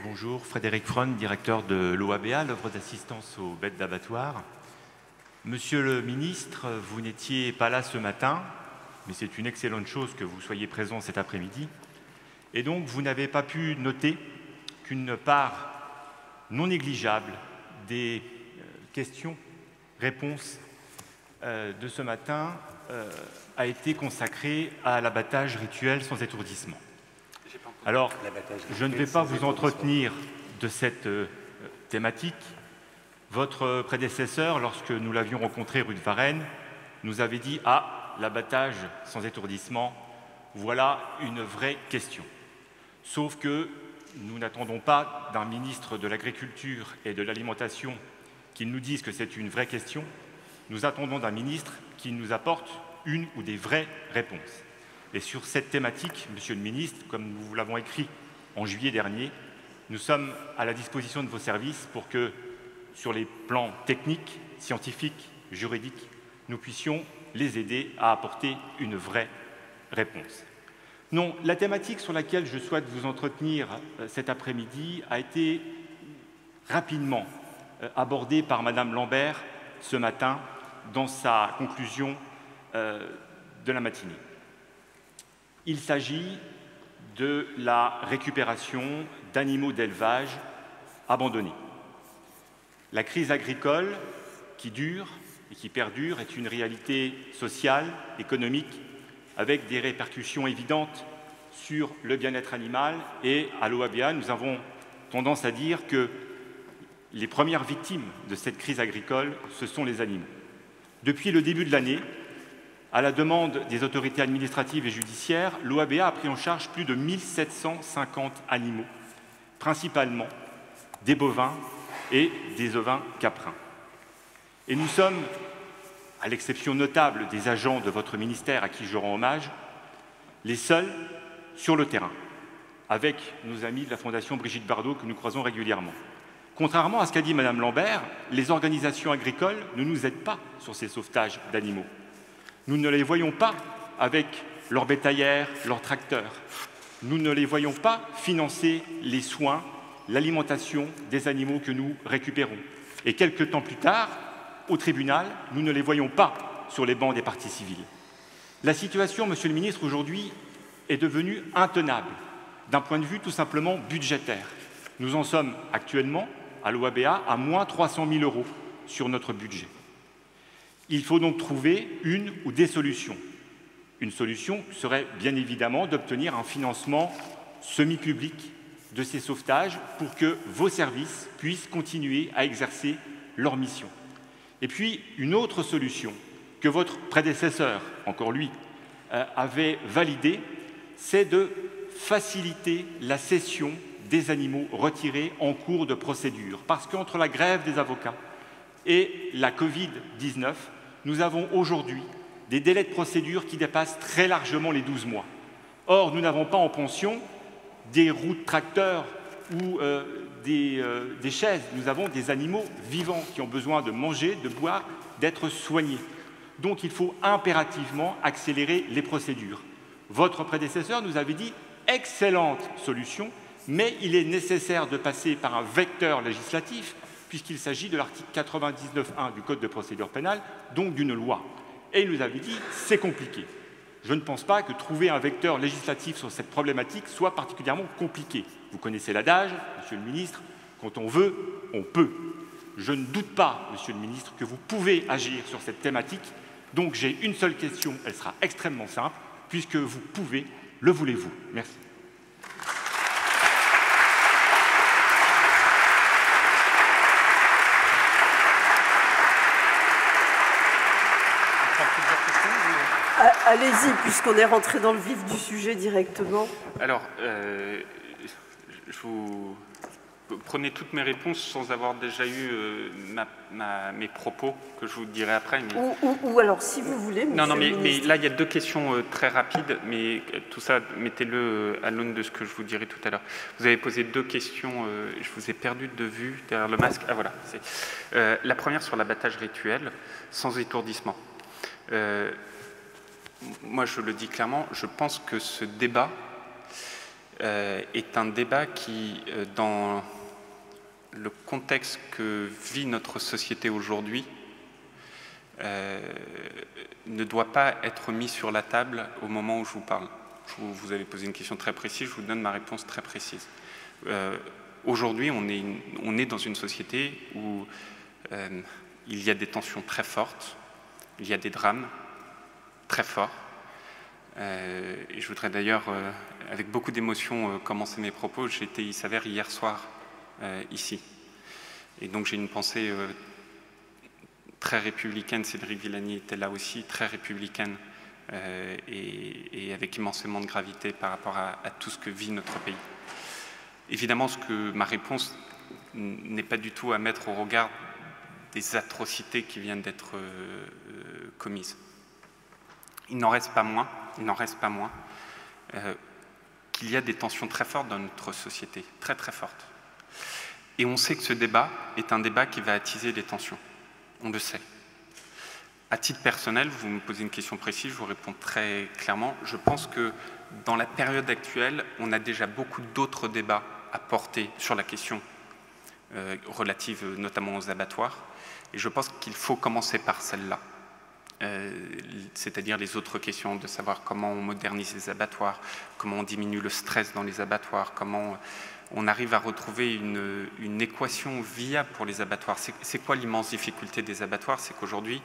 bonjour. Frédéric Fron, directeur de l'OABA, l'œuvre d'assistance aux bêtes d'abattoir. Monsieur le ministre, vous n'étiez pas là ce matin, mais c'est une excellente chose que vous soyez présent cet après-midi. Et donc, vous n'avez pas pu noter qu'une part non négligeable des questions-réponses de ce matin a été consacrée à l'abattage rituel sans étourdissement. Alors, je ne vais pas vous entretenir de cette thématique. Votre prédécesseur, lorsque nous l'avions rencontré rue de Varennes, nous avait dit « Ah, l'abattage sans étourdissement, voilà une vraie question ». Sauf que nous n'attendons pas d'un ministre de l'Agriculture et de l'Alimentation qu'il nous dise que c'est une vraie question. Nous attendons d'un ministre qui nous apporte une ou des vraies réponses. Et sur cette thématique, Monsieur le ministre, comme nous vous l'avons écrit en juillet dernier, nous sommes à la disposition de vos services pour que, sur les plans techniques, scientifiques, juridiques, nous puissions les aider à apporter une vraie réponse. Non, la thématique sur laquelle je souhaite vous entretenir cet après-midi a été rapidement abordée par Madame Lambert ce matin dans sa conclusion de la matinée. Il s'agit de la récupération d'animaux d'élevage abandonnés. La crise agricole qui dure et qui perdure est une réalité sociale, économique, avec des répercussions évidentes sur le bien-être animal. Et à l'OABA, nous avons tendance à dire que les premières victimes de cette crise agricole, ce sont les animaux. Depuis le début de l'année, à la demande des autorités administratives et judiciaires, l'OABA a pris en charge plus de 1750 animaux, principalement des bovins et des ovins caprins. Et nous sommes, à l'exception notable des agents de votre ministère à qui je rends hommage, les seuls sur le terrain, avec nos amis de la Fondation Brigitte Bardot que nous croisons régulièrement. Contrairement à ce qu'a dit Madame Lambert, les organisations agricoles ne nous aident pas sur ces sauvetages d'animaux. Nous ne les voyons pas avec leurs bétaillères, leurs tracteurs. Nous ne les voyons pas financer les soins, l'alimentation des animaux que nous récupérons. Et quelque temps plus tard, au tribunal, nous ne les voyons pas sur les bancs des parties civiles. La situation, Monsieur le ministre, aujourd'hui est devenue intenable d'un point de vue tout simplement budgétaire. Nous en sommes actuellement, à l'OABA, à moins 300 000 € sur notre budget. Il faut donc trouver une ou des solutions. Une solution serait bien évidemment d'obtenir un financement semi-public de ces sauvetages pour que vos services puissent continuer à exercer leur mission. Et puis, une autre solution que votre prédécesseur, encore lui, avait validée, c'est de faciliter la cession des animaux retirés en cours de procédure. Parce qu'entre la grève des avocats et la Covid-19, nous avons aujourd'hui des délais de procédure qui dépassent très largement les 12 mois. Or, nous n'avons pas en pension des roues de tracteurs ou des chaises. Nous avons des animaux vivants qui ont besoin de manger, de boire, d'être soignés. Donc, il faut impérativement accélérer les procédures. Votre prédécesseur nous avait dit « excellente solution », mais il est nécessaire de passer par un vecteur législatif puisqu'il s'agit de l'article 99.1 du Code de procédure pénale, donc d'une loi. Et il nous avait dit « c'est compliqué ». Je ne pense pas que trouver un vecteur législatif sur cette problématique soit particulièrement compliqué. Vous connaissez l'adage, Monsieur le ministre, quand on veut, on peut. Je ne doute pas, Monsieur le ministre, que vous pouvez agir sur cette thématique. Donc j'ai une seule question, elle sera extrêmement simple, puisque vous pouvez, le voulez-vous? Merci. Allez-y, puisqu'on est rentré dans le vif du sujet directement. Alors, prenez toutes mes réponses sans avoir déjà eu mes propos, que je vous dirai après. Mais... Ou alors, si vous voulez... Non, mais là, il y a deux questions très rapides, mais tout ça, mettez-le à l'aune de ce que je vous dirai tout à l'heure. Vous avez posé deux questions, je vous ai perdu de vue derrière le masque. Ah, voilà. La première sur l'abattage rituel, sans étourdissement. Moi, je le dis clairement, je pense que ce débat est un débat qui, dans le contexte que vit notre société aujourd'hui, ne doit pas être mis sur la table au moment où je vous parle. Vous avez posé une question très précise, je vous donne ma réponse très précise. Aujourd'hui, on est dans une société où il y a des tensions très fortes, il y a des drames très forts. Et je voudrais d'ailleurs, avec beaucoup d'émotion, commencer mes propos. J'étais, il s'avère, hier soir ici. Et donc j'ai une pensée très républicaine. Cédric Villani était là aussi, très républicaine et avec immensément de gravité par rapport à tout ce que vit notre pays. Évidemment, ma réponse n'est pas du tout à mettre au regard des atrocités qui viennent d'être commises. Il n'en reste pas moins, qu'il y a des tensions très fortes dans notre société, très très fortes. Et on sait que ce débat est un débat qui va attiser les tensions, on le sait. À titre personnel, vous me posez une question précise, je vous réponds très clairement. Je pense que dans la période actuelle, on a déjà beaucoup d'autres débats à porter sur la question relative notamment aux abattoirs. Et je pense qu'il faut commencer par celle-là. C'est-à-dire les autres questions de savoir comment on modernise les abattoirs, comment on diminue le stress dans les abattoirs, comment on arrive à retrouver une équation viable pour les abattoirs. C'est quoi l'immense difficulté des abattoirs? C'est qu'aujourd'hui,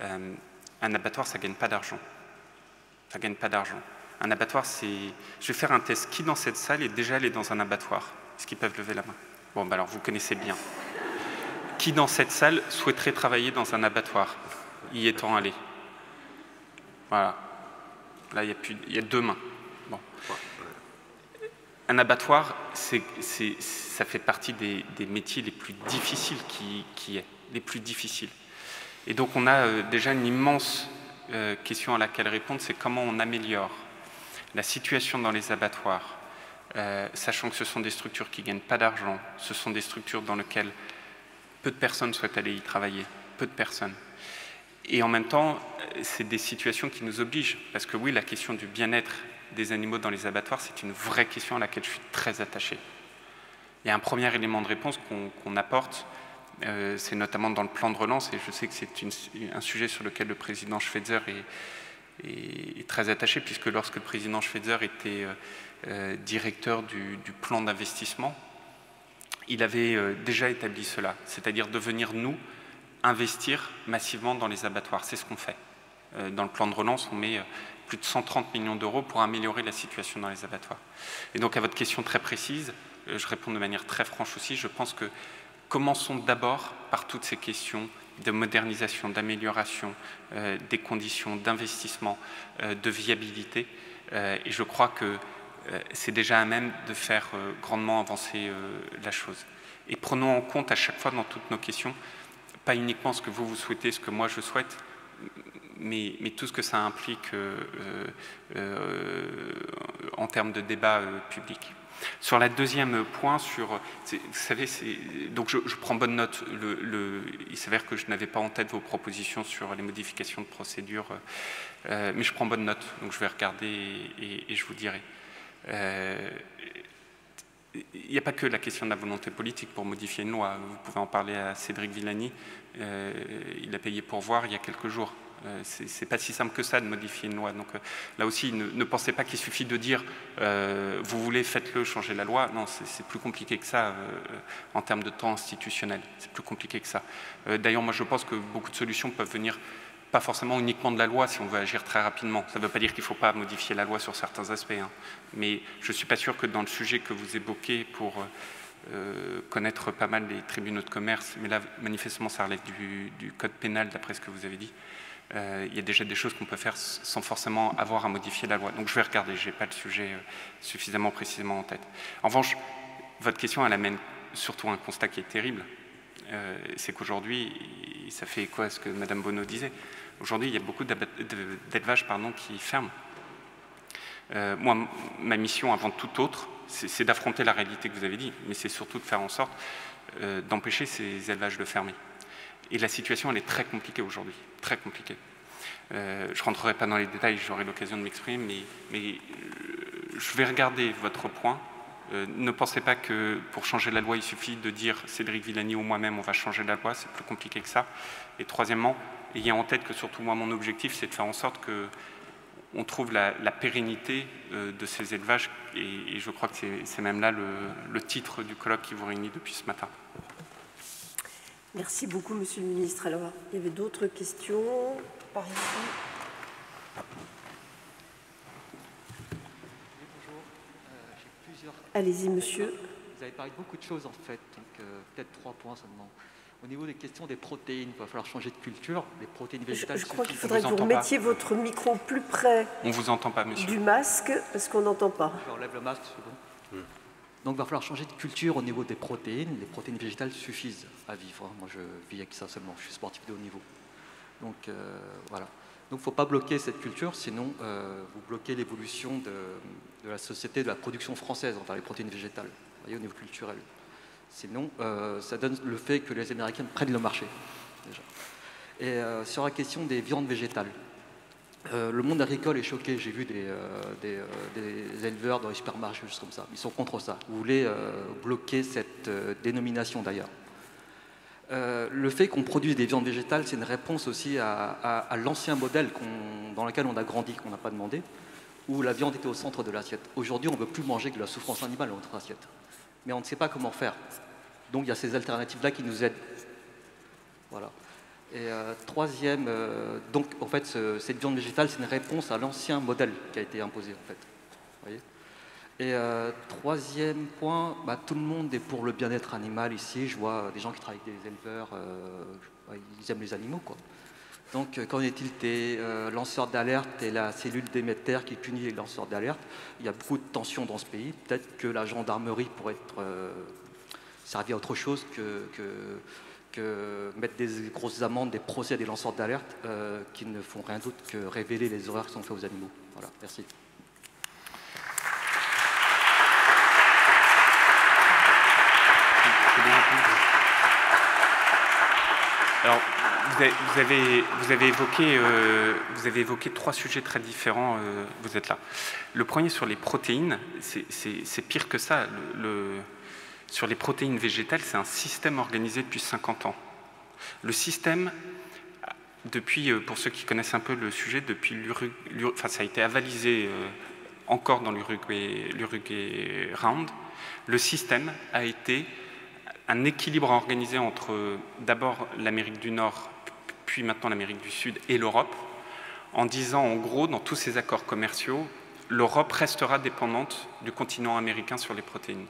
un abattoir, ça ne gagne pas d'argent. Ça ne gagne pas d'argent. Un abattoir, c'est... Je vais faire un test. Qui dans cette salle est déjà allé dans un abattoir? Est-ce qu'ils peuvent lever la main? Bon, ben alors vous connaissez bien. Qui dans cette salle souhaiterait travailler dans un abattoir, y étant allé? Voilà. Là, il y a 2 mains. Bon. Un abattoir, ça fait partie des métiers les plus difficiles les plus difficiles. Et donc, on a déjà une immense question à laquelle répondre, c'est comment on améliore la situation dans les abattoirs, sachant que ce sont des structures qui ne gagnent pas d'argent, ce sont des structures dans lesquelles peu de personnes souhaitent aller y travailler, peu de personnes. Et en même temps, c'est des situations qui nous obligent, parce que oui, la question du bien-être des animaux dans les abattoirs, c'est une vraie question à laquelle je suis très attaché. Il y a un premier élément de réponse qu'on apporte, c'est notamment dans le plan de relance, et je sais que c'est un sujet sur lequel le président Schweitzer est très attaché, puisque lorsque le président Schweitzer était directeur du plan d'investissement, il avait déjà établi cela, c'est-à-dire de venir, nous, investir massivement dans les abattoirs. C'est ce qu'on fait. Dans le plan de relance, on met plus de 130 millions d'euros pour améliorer la situation dans les abattoirs. Et donc, à votre question très précise, je réponds de manière très franche aussi, je pense que commençons d'abord par toutes ces questions de modernisation, d'amélioration des conditions d'investissement, de viabilité. Et je crois que c'est déjà à même de faire grandement avancer la chose. Et prenons en compte à chaque fois dans toutes nos questions, pas uniquement ce que vous souhaitez, ce que moi je souhaite, mais tout ce que ça implique en termes de débat public. Sur la deuxième point, vous savez, donc je prends bonne note, il s'avère que je n'avais pas en tête vos propositions sur les modifications de procédure, mais je prends bonne note, donc je vais regarder et je vous dirai. Il n'y a pas que la question de la volonté politique pour modifier une loi. Vous pouvez en parler à Cédric Villani. Il a payé pour voir il y a quelques jours. C'est pas si simple que ça de modifier une loi. Donc là aussi, ne pensez pas qu'il suffit de dire vous voulez, faites-le, changez la loi. Non, c'est plus compliqué que ça en termes de temps institutionnel. C'est plus compliqué que ça. D'ailleurs, moi, je pense que beaucoup de solutions peuvent venir pas forcément uniquement de la loi si on veut agir très rapidement. Ça ne veut pas dire qu'il ne faut pas modifier la loi sur certains aspects. Hein. Mais je ne suis pas sûr que dans le sujet que vous évoquez pour connaître pas mal les tribunaux de commerce, mais là, manifestement, ça relève du code pénal, d'après ce que vous avez dit, il y a déjà des choses qu'on peut faire sans forcément avoir à modifier la loi. Donc je vais regarder, je n'ai pas le sujet suffisamment précisément en tête. En revanche, votre question, elle amène surtout un constat qui est terrible. C'est qu'aujourd'hui, ça fait écho à ce que Mme Bonneau disait, aujourd'hui, il y a beaucoup d'élevages qui ferment. Moi, ma mission, avant toute autre, c'est d'affronter la réalité que vous avez dit, mais c'est surtout de faire en sorte d'empêcher ces élevages de fermer. Et la situation, elle est très compliquée aujourd'hui, très compliquée. Je ne rentrerai pas dans les détails, j'aurai l'occasion de m'exprimer, mais je vais regarder votre point. Ne pensez pas que pour changer la loi, il suffit de dire Cédric Villani ou moi-même, on va changer la loi, c'est plus compliqué que ça. Et troisièmement, ayez en tête que surtout moi, mon objectif, c'est de faire en sorte qu'on trouve la pérennité de ces élevages, et je crois que c'est même là le titre du colloque qui vous réunit depuis ce matin. Merci beaucoup, Monsieur le Ministre. Alors, il y avait d'autres questions par ici. Allez-y, monsieur. Vous avez parlé de beaucoup de choses, en fait, donc peut-être 3 points seulement. Au niveau des questions des protéines, il va falloir changer de culture. Les protéines végétales... Je crois qu'il faudrait que vous remettiez votre micro plus près on vous entend pas, monsieur. Du masque, parce qu'on n'entend pas. Je enlève le masque, c'est bon. Donc il va falloir changer de culture au niveau des protéines. Les protéines végétales suffisent à vivre. Moi, je vis avec ça seulement. Je suis sportif de haut niveau. Donc, voilà. Donc il ne faut pas bloquer cette culture, sinon vous bloquez l'évolution de la société, de la production française envers les protéines végétales, vous voyez, au niveau culturel. Sinon, ça donne le fait que les Américains prennent le marché, déjà. Et sur la question des viandes végétales, le monde agricole est choqué. J'ai vu des éleveurs dans les supermarchés, juste comme ça. Ils sont contre ça. Vous voulez bloquer cette dénomination, d'ailleurs. Le fait qu'on produise des viandes végétales, c'est une réponse aussi à l'ancien modèle dans lequel on a grandi, qu'on n'a pas demandé, où la viande était au centre de l'assiette. Aujourd'hui, on ne veut plus manger que de la souffrance animale dans notre assiette. Mais on ne sait pas comment faire. Donc il y a ces alternatives-là qui nous aident. Voilà. Et troisième, donc en fait, cette viande végétale, c'est une réponse à l'ancien modèle qui a été imposé, en fait. Vous voyez ? Et troisième point, tout le monde est pour le bien-être animal ici. Je vois des gens qui travaillent avec des éleveurs, ils aiment les animaux, quoi. Donc qu'en est-il des lanceurs d'alerte et la cellule Déméter qui punit les lanceurs d'alerte? Il y a beaucoup de tensions dans ce pays. Peut-être que la gendarmerie pourrait être servie à autre chose que mettre des grosses amendes, des procès à des lanceurs d'alerte qui ne font rien d'autre que révéler les horreurs qui sont faites aux animaux. Voilà, merci. Alors, vous avez évoqué 3 sujets très différents, vous êtes là. Le premier sur les protéines, c'est pire que ça. Sur les protéines végétales, c'est un système organisé depuis 50 ans. Le système, depuis, pour ceux qui connaissent un peu le sujet, depuis ça a été avalisé encore dans l'Uruguay Round, le système a été un équilibre organisé entre d'abord l'Amérique du Nord, puis maintenant l'Amérique du Sud et l'Europe, en disant en gros, dans tous ces accords commerciaux, l'Europe restera dépendante du continent américain sur les protéines.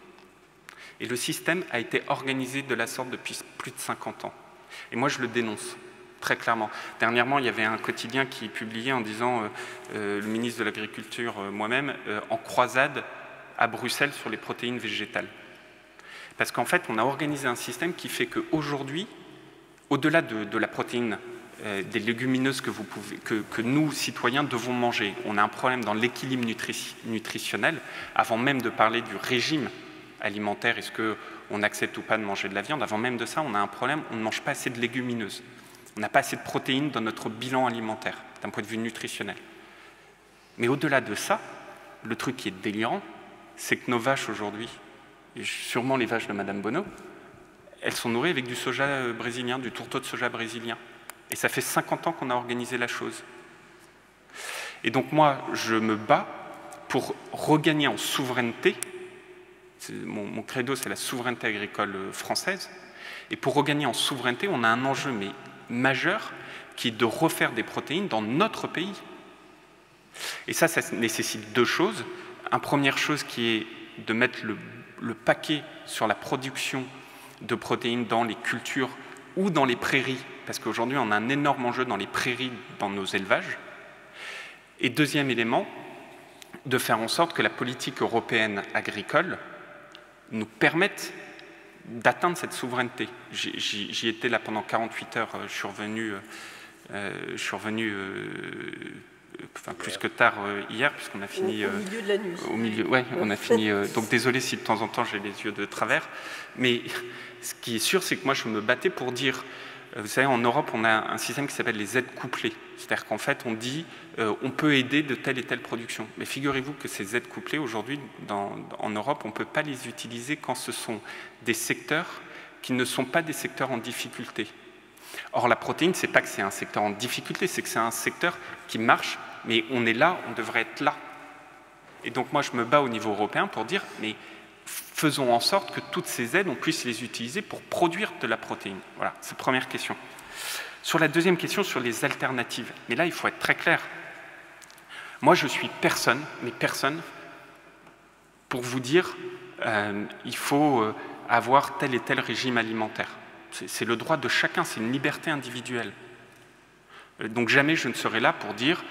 Et le système a été organisé de la sorte depuis plus de 50 ans. Et moi, je le dénonce très clairement. Dernièrement, il y avait un quotidien qui publiait en disant le ministre de l'Agriculture, moi-même, en croisade à Bruxelles sur les protéines végétales. Parce qu'en fait, on a organisé un système qui fait qu'aujourd'hui, au-delà de la protéine, des légumineuses que nous, citoyens, devons manger, on a un problème dans l'équilibre nutritionnel, avant même de parler du régime alimentaire, est-ce qu'on accepte ou pas de manger de la viande, avant même de ça, on a un problème, on ne mange pas assez de légumineuses. On n'a pas assez de protéines dans notre bilan alimentaire, d'un point de vue nutritionnel. Mais au-delà de ça, le truc qui est délirant, c'est que nos vaches aujourd'hui, et sûrement les vaches de Madame Bonneau, elles sont nourries avec du soja brésilien, du tourteau de soja brésilien. Et ça fait 50 ans qu'on a organisé la chose. Et donc moi, je me bats pour regagner en souveraineté. Mon credo, c'est la souveraineté agricole française. Et pour regagner en souveraineté, on a un enjeu majeur qui est de refaire des protéines dans notre pays. Et ça nécessite 2 choses. Une première chose qui est de mettre le paquet sur la production de protéines dans les cultures ou dans les prairies, parce qu'aujourd'hui on a un énorme enjeu dans les prairies, dans nos élevages. Et deuxième élément, de faire en sorte que la politique européenne agricole nous permette d'atteindre cette souveraineté. J'y étais là pendant 48 heures, je suis revenu plus que tard hier, puisqu'on a fini... Au milieu de la nuit. Au milieu, ouais, on a fini... donc désolé si de temps en temps j'ai les yeux de travers, mais ce qui est sûr, c'est que moi je me battais pour dire Vous savez, en Europe, on a un système qui s'appelle les aides couplées. C'est-à-dire qu'en fait, on dit on peut aider de telle et telle production. Mais figurez-vous que ces aides couplées, aujourd'hui, en Europe, on ne peut pas les utiliser quand ce sont des secteurs qui ne sont pas des secteurs en difficulté. Or, la protéine, ce n'est pas que c'est un secteur en difficulté, c'est que c'est un secteur qui marche, mais on est là, on devrait être là. Et donc, moi, je me bats au niveau européen pour dire, mais faisons en sorte que toutes ces aides, on puisse les utiliser pour produire de la protéine. Voilà, c'est la première question. Sur la deuxième question, sur les alternatives, mais là, il faut être très clair. Moi, je suis personne, mais personne, pour vous dire, il faut avoir tel et tel régime alimentaire. C'est le droit de chacun, c'est une liberté individuelle. Donc jamais je ne serai là pour dire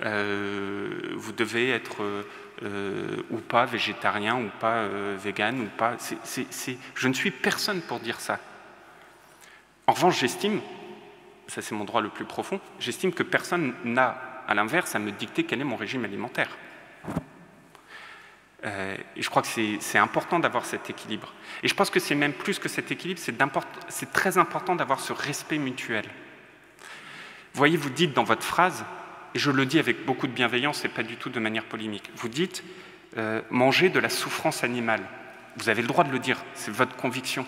vous devez être ou pas végétarien ou pas vegan ou pas. Je ne suis personne pour dire ça. En revanche, j'estime, ça c'est mon droit le plus profond, j'estime que personne n'a, à l'inverse, à me dicter quel est mon régime alimentaire. Et je crois que c'est important d'avoir cet équilibre. Et je pense que c'est même plus que cet équilibre, c'est très important d'avoir ce respect mutuel. Vous voyez, vous dites dans votre phrase, et je le dis avec beaucoup de bienveillance et pas du tout de manière polémique, vous dites manger de la souffrance animale. Vous avez le droit de le dire, c'est votre conviction.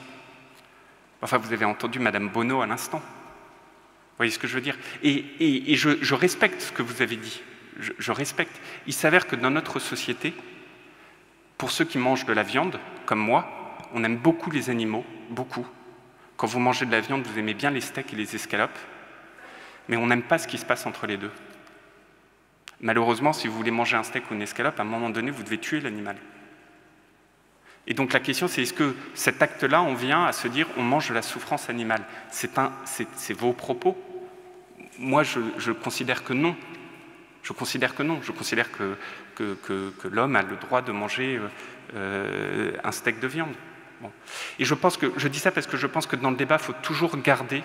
Enfin, vous avez entendu Madame Bonneau à l'instant. Vous voyez ce que je veux dire? Et je respecte ce que vous avez dit. Je respecte. Il s'avère que dans notre société, pour ceux qui mangent de la viande, comme moi, on aime beaucoup les animaux, beaucoup. Quand vous mangez de la viande, vous aimez bien les steaks et les escalopes, mais on n'aime pas ce qui se passe entre les deux. Malheureusement, si vous voulez manger un steak ou une escalope, à un moment donné, vous devez tuer l'animal. Et donc la question, c'est est-ce que cet acte-là, on vient à se dire on mange de la souffrance animale? C'est vos propos. Moi, je considère que non. Je considère que non. Je considère que l'homme a le droit de manger un steak de viande. Bon. Et je dis ça parce que je pense que dans le débat, il faut toujours garder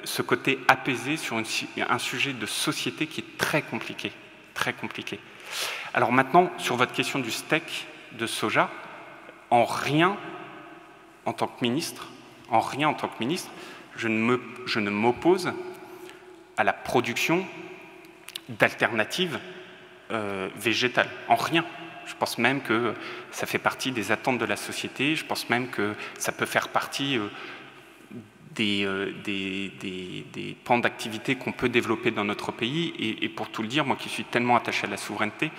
ce côté apaisé sur un sujet de société qui est très compliqué. Très compliqué. Alors maintenant, sur votre question du steak de soja, en rien, en tant que ministre, je ne m'oppose à la production d'alternatives végétales. En rien. Je pense même que ça fait partie des attentes de la société. Je pense même que ça peut faire partie des pans d'activité qu'on peut développer dans notre pays. Et pour tout le dire, moi qui suis tellement attaché à la souveraineté,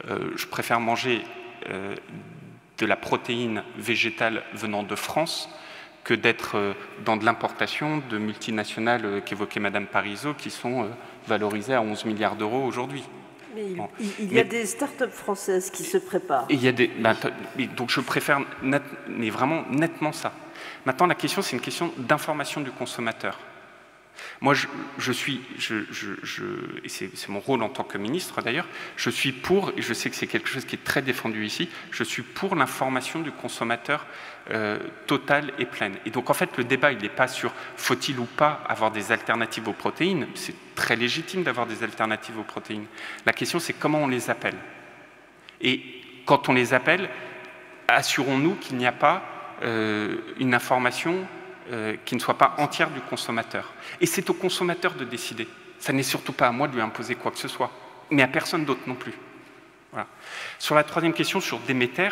je préfère manger de la protéine végétale venant de France que d'être dans de l'importation de multinationales qu'évoquait Madame Parizeau, qui sont valorisées à 11 milliards d'euros aujourd'hui. Mais il y a des start-up françaises qui se préparent. Et il y a donc je préfère mais vraiment nettement ça. Maintenant, la question, c'est une question d'information du consommateur. Moi, et c'est mon rôle en tant que ministre d'ailleurs, je suis pour, et je sais que c'est quelque chose qui est très défendu ici, je suis pour l'information du consommateur totale et pleine. Et donc en fait, le débat, il n'est pas sur faut-il ou pas avoir des alternatives aux protéines, c'est très légitime d'avoir des alternatives aux protéines. La question, c'est comment on les appelle. Et quand on les appelle, assurons-nous qu'il n'y a pas une information qui ne soit pas entière du consommateur. Et c'est au consommateur de décider. Ça n'est surtout pas à moi de lui imposer quoi que ce soit, mais à personne d'autre non plus. Voilà. Sur la troisième question, sur Déméter,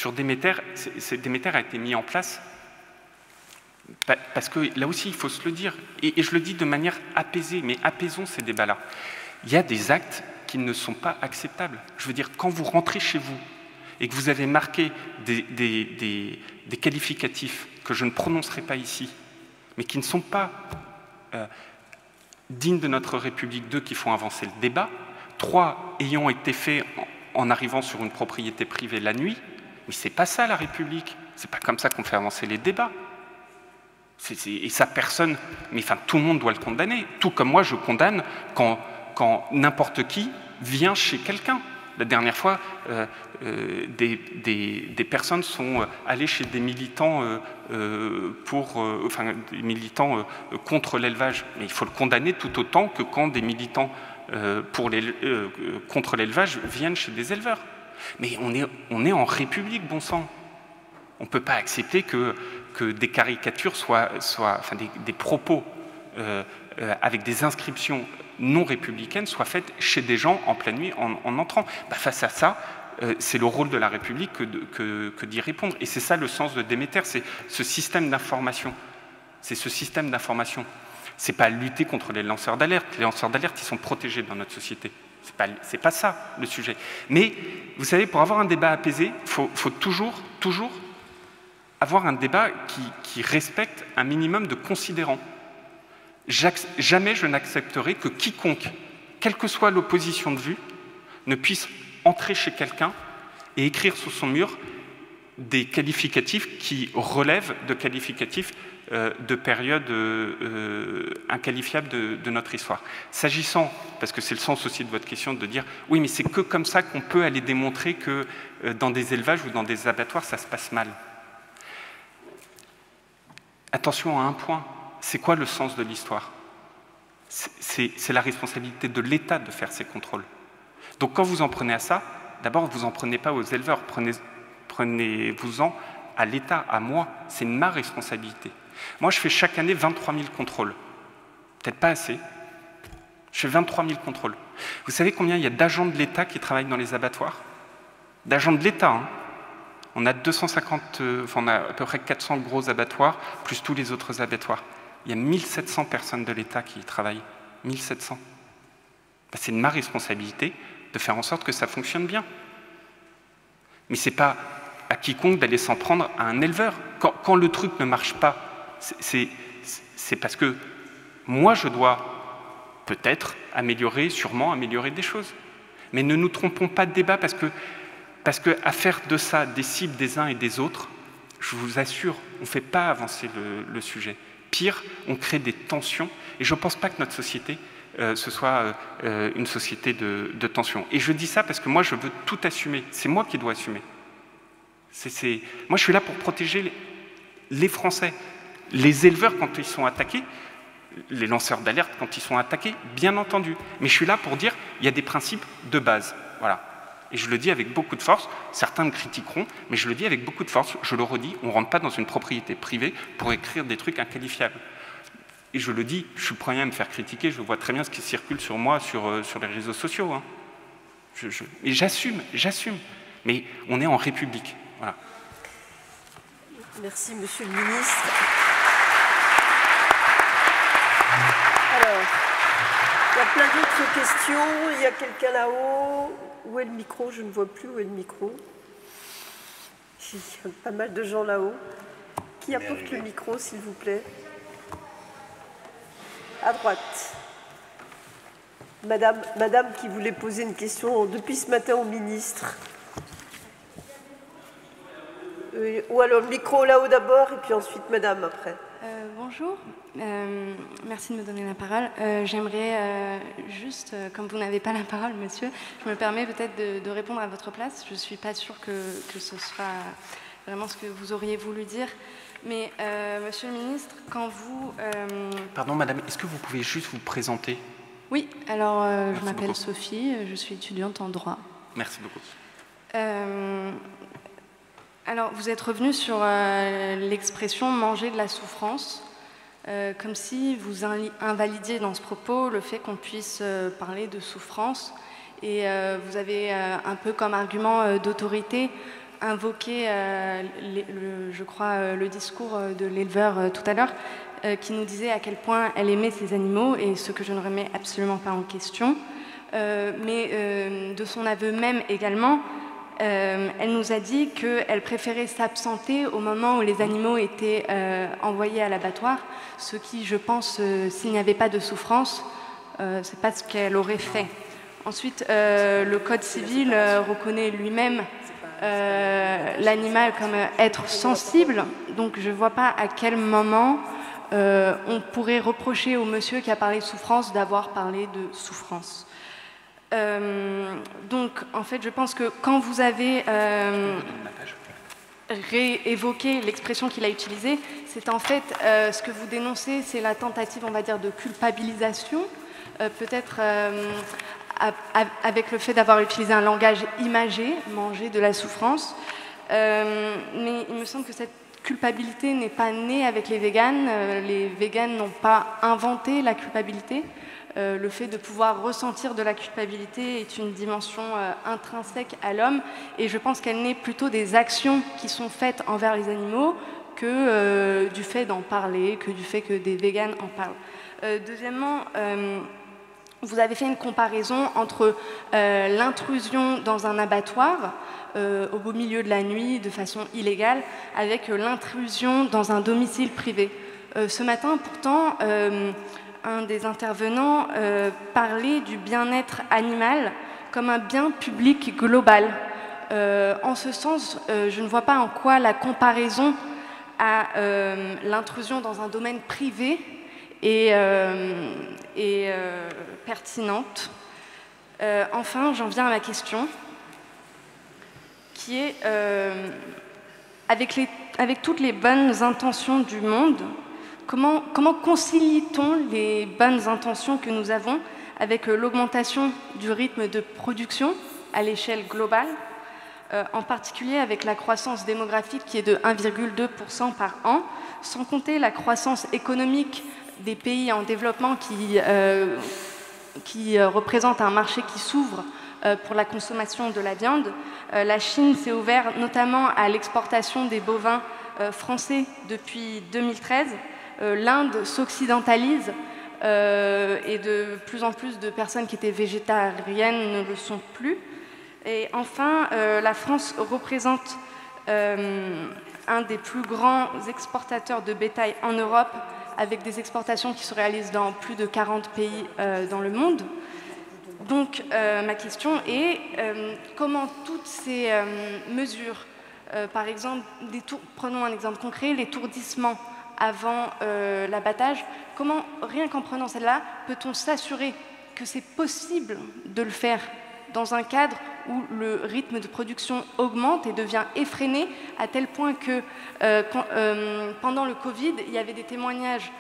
Déméter a été mis en place parce que là aussi, il faut se le dire, et je le dis de manière apaisée, mais apaisons ces débats-là. Il y a des actes qui ne sont pas acceptables. Je veux dire, quand vous rentrez chez vous et que vous avez marqué des qualificatifs que je ne prononcerai pas ici, mais qui ne sont pas dignes de notre République, 2, qui font avancer le débat, 3, ayant été faits en arrivant sur une propriété privée la nuit, mais c'est pas ça la République, c'est pas comme ça qu'on fait avancer les débats. Et ça, personne, mais enfin tout le monde doit le condamner, tout comme moi je condamne quand n'importe qui vient chez quelqu'un. La dernière fois, des personnes sont allées chez des militants, des militants contre l'élevage. Mais il faut le condamner tout autant que quand des militants contre l'élevage viennent chez des éleveurs. Mais on est en République, bon sang. On ne peut pas accepter que que des caricatures enfin des propos avec des inscriptions non républicaines soient faites chez des gens en pleine nuit en entrant. Face à ça, c'est le rôle de la République que d'y répondre. Et c'est ça le sens de Déméter, c'est ce système d'information. C'est ce système d'information. C'est pas lutter contre les lanceurs d'alerte. Les lanceurs d'alerte, ils sont protégés dans notre société. C'est pas ça le sujet. Mais vous savez, pour avoir un débat apaisé, faut toujours avoir un débat qui respecte un minimum de considérants. Jamais je n'accepterai que quiconque, quelle que soit l'opposition de vue, ne puisse entrer chez quelqu'un et écrire sur son mur des qualificatifs qui relèvent de qualificatifs de périodes inqualifiables de notre histoire. S'agissant, parce que c'est le sens aussi de votre question, de dire « oui, mais c'est que comme ça qu'on peut aller démontrer que dans des élevages ou dans des abattoirs, ça se passe mal ». Attention à un point, c'est quoi le sens de l'histoire? C'est la responsabilité de l'État de faire ces contrôles. Donc quand vous en prenez à ça, d'abord, vous n'en prenez pas aux éleveurs, prenez-vous-en à l'État, à moi. C'est ma responsabilité. Moi, je fais chaque année 23 000 contrôles. Peut-être pas assez. Je fais 23 000 contrôles. Vous savez combien il y a d'agents de l'État qui travaillent dans les abattoirs? D'agents de l'État, hein. On a 250, on a à peu près 400 gros abattoirs, plus tous les autres abattoirs. Il y a 1700 personnes de l'État qui y travaillent. 1700. C'est de ma responsabilité de faire en sorte que ça fonctionne bien. Mais ce n'est pas à quiconque d'aller s'en prendre à un éleveur. Quand le truc ne marche pas, c'est parce que moi, je dois peut-être sûrement améliorer des choses. Mais ne nous trompons pas de débat parce que à faire de ça des cibles des uns et des autres, je vous assure, on ne fait pas avancer le sujet. Pire, on crée des tensions. Et je ne pense pas que notre société, ce soit une société de tension. Et je dis ça parce que moi, je veux tout assumer. C'est moi qui dois assumer. Moi, je suis là pour protéger les Français. Les éleveurs, quand ils sont attaqués, les lanceurs d'alerte, quand ils sont attaqués, bien entendu. Mais je suis là pour dire qu'il y a des principes de base. Voilà. Et je le dis avec beaucoup de force. Certains me critiqueront, mais je le dis avec beaucoup de force. Je le redis, on ne rentre pas dans une propriété privée pour écrire des trucs inqualifiables. Et je le dis, je suis le premier à me faire critiquer, je vois très bien ce qui circule sur moi, sur les réseaux sociaux. Hein. Et j'assume. Mais on est en République. Voilà. Merci, Monsieur le Ministre. Alors, il y a plein d'autres questions. Il y a quelqu'un là-haut. Où est le micro? Je ne vois plus où est le micro. Il y a pas mal de gens là-haut. Qui apporte le micro, s'il vous plaît? À droite. Madame qui voulait poser une question depuis ce matin au ministre. Ou alors le micro là-haut d'abord et puis ensuite madame après. Bonjour, merci de me donner la parole. J'aimerais juste, comme vous n'avez pas la parole, monsieur, je me permets peut-être de répondre à votre place. Je ne suis pas sûre que ce soit vraiment ce que vous auriez voulu dire. Mais, monsieur le ministre, quand vous... Pardon, madame, est-ce que vous pouvez juste vous présenter? Oui, alors je m'appelle Sophie, je suis étudiante en droit. Merci beaucoup. Alors, vous êtes revenu sur l'expression « manger de la souffrance », comme si vous invalidiez dans ce propos le fait qu'on puisse parler de souffrance. Et vous avez un peu comme argument d'autorité invoqué, je crois, le discours de l'éleveur tout à l'heure, qui nous disait à quel point elle aimait ces animaux, et ce que je ne remets absolument pas en question. Mais de son aveu même également, elle nous a dit qu'elle préférait s'absenter au moment où les animaux étaient envoyés à l'abattoir, ce qui, je pense, s'il n'y avait pas de souffrance, c'est pas ce qu'elle aurait fait. Ensuite, le Code civil reconnaît lui-même l'animal comme être sensible, donc je ne vois pas à quel moment on pourrait reprocher au monsieur qui a parlé de souffrance d'avoir parlé de souffrance. Donc, en fait, je pense que quand vous avez réévoqué l'expression qu'il a utilisée, c'est en fait ce que vous dénoncez, c'est la tentative, on va dire, de culpabilisation, peut-être avec le fait d'avoir utilisé un langage imagé, manger de la souffrance. Mais il me semble que cette culpabilité n'est pas née avec les véganes. Les véganes n'ont pas inventé la culpabilité. Le fait de pouvoir ressentir de la culpabilité est une dimension intrinsèque à l'homme, et je pense qu'elle naît plutôt des actions qui sont faites envers les animaux que du fait d'en parler, que du fait que des véganes en parlent. Deuxièmement, vous avez fait une comparaison entre l'intrusion dans un abattoir au beau milieu de la nuit, de façon illégale, avec l'intrusion dans un domicile privé. Ce matin, pourtant, un des intervenants parlait du bien-être animal comme un bien public global. En ce sens, je ne vois pas en quoi la comparaison à l'intrusion dans un domaine privé est pertinente. Enfin, j'en viens à ma question, qui est, avec toutes les bonnes intentions du monde, comment concilie-t-on les bonnes intentions que nous avons avec l'augmentation du rythme de production à l'échelle globale, en particulier avec la croissance démographique qui est de 1,2% par an, sans compter la croissance économique des pays en développement qui représente un marché qui s'ouvre pour la consommation de la viande. La Chine s'est ouverte notamment à l'exportation des bovins français depuis 2013. L'Inde s'occidentalise et de plus en plus de personnes qui étaient végétariennes ne le sont plus. Et enfin, la France représente un des plus grands exportateurs de bétail en Europe, avec des exportations qui se réalisent dans plus de 40 pays dans le monde. Donc ma question est comment toutes ces mesures, par exemple, prenons un exemple concret, l'étourdissement avant l'abattage, comment, rien qu'en prenant celle-là, peut-on s'assurer que c'est possible de le faire dans un cadre où le rythme de production augmente et devient effréné, à tel point que pendant le Covid, il y avait des témoignages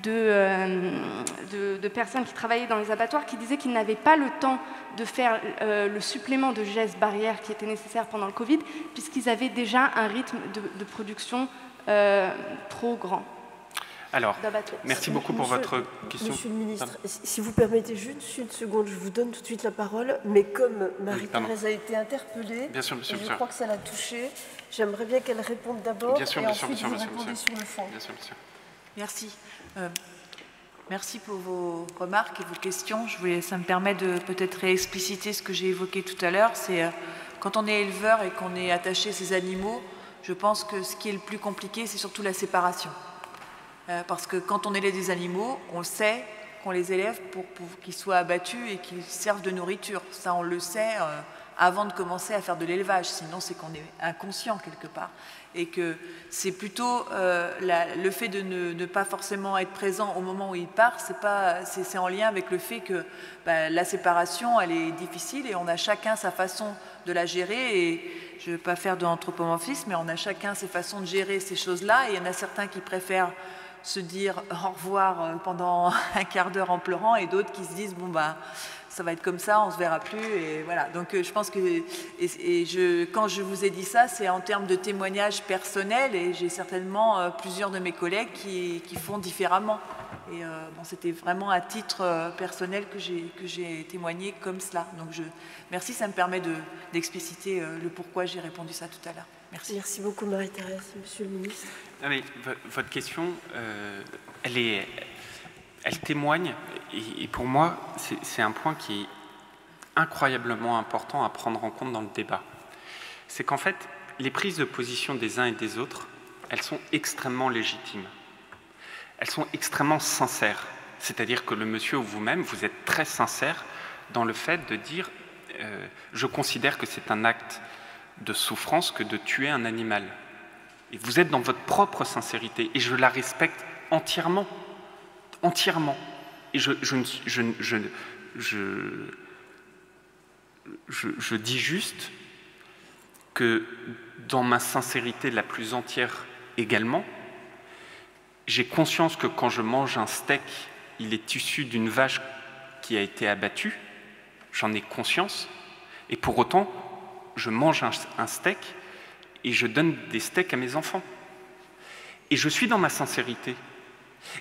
de personnes qui travaillaient dans les abattoirs qui disaient qu'ils n'avaient pas le temps de faire le supplément de gestes barrières qui était nécessaire pendant le Covid, puisqu'ils avaient déjà un rythme de production trop grand. Alors, merci beaucoup pour votre question. Monsieur le ministre, si vous permettez juste une seconde, je vous donne tout de suite la parole, mais comme Marie-Thérèse a été interpellée, bien sûr, et je crois que ça l'a touchée, j'aimerais bien qu'elle réponde d'abord, et ensuite vous répondez sur le fond. Bien sûr, bien sûr. Merci. Merci pour vos remarques et vos questions. Ça me permet de peut-être réexpliciter ce que j'ai évoqué tout à l'heure. C'est quand on est éleveur et qu'on est attaché à ces animaux, je pense que ce qui est le plus compliqué, c'est surtout la séparation. Parce que quand on élève des animaux, on sait qu'on les élève pour qu'ils soient abattus et qu'ils servent de nourriture. Ça, on le sait avant de commencer à faire de l'élevage. Sinon, c'est qu'on est inconscient quelque part. Et que c'est plutôt le fait de ne pas forcément être présent au moment où il part, c'est en lien avec le fait que la séparation, elle est difficile et on a chacun sa façon de la gérer. Et je ne veux pas faire de l'anthropomorphisme, mais on a chacun ses façons de gérer ces choses-là. Et il y en a certains qui préfèrent se dire au revoir pendant un quart d'heure en pleurant, et d'autres qui se disent bon ça va être comme ça, on se verra plus, et voilà. Donc je pense que quand je vous ai dit ça, c'est en termes de témoignages personnels, et j'ai certainement plusieurs de mes collègues qui font différemment. Et c'était vraiment à titre personnel que j'ai témoigné comme cela. Donc merci, ça me permet d'expliciter le pourquoi j'ai répondu ça tout à l'heure. Merci. Merci beaucoup Marie-Thérèse. Monsieur le ministre. Ah, mais votre question, elle témoigne, et pour moi, c'est un point qui est incroyablement important à prendre en compte dans le débat. C'est qu'en fait, les prises de position des uns et des autres, elles sont extrêmement légitimes. Elles sont extrêmement sincères. C'est-à-dire que le monsieur ou vous-même, vous êtes très sincère dans le fait de dire je considère que c'est un acte de souffrance que de tuer un animal. Et vous êtes dans votre propre sincérité, et je la respecte entièrement. Entièrement. Et je dis juste que dans ma sincérité la plus entière également, j'ai conscience que quand je mange un steak, il est issu d'une vache qui a été abattue, j'en ai conscience, et pour autant, je mange un steak et je donne des steaks à mes enfants. Et je suis dans ma sincérité.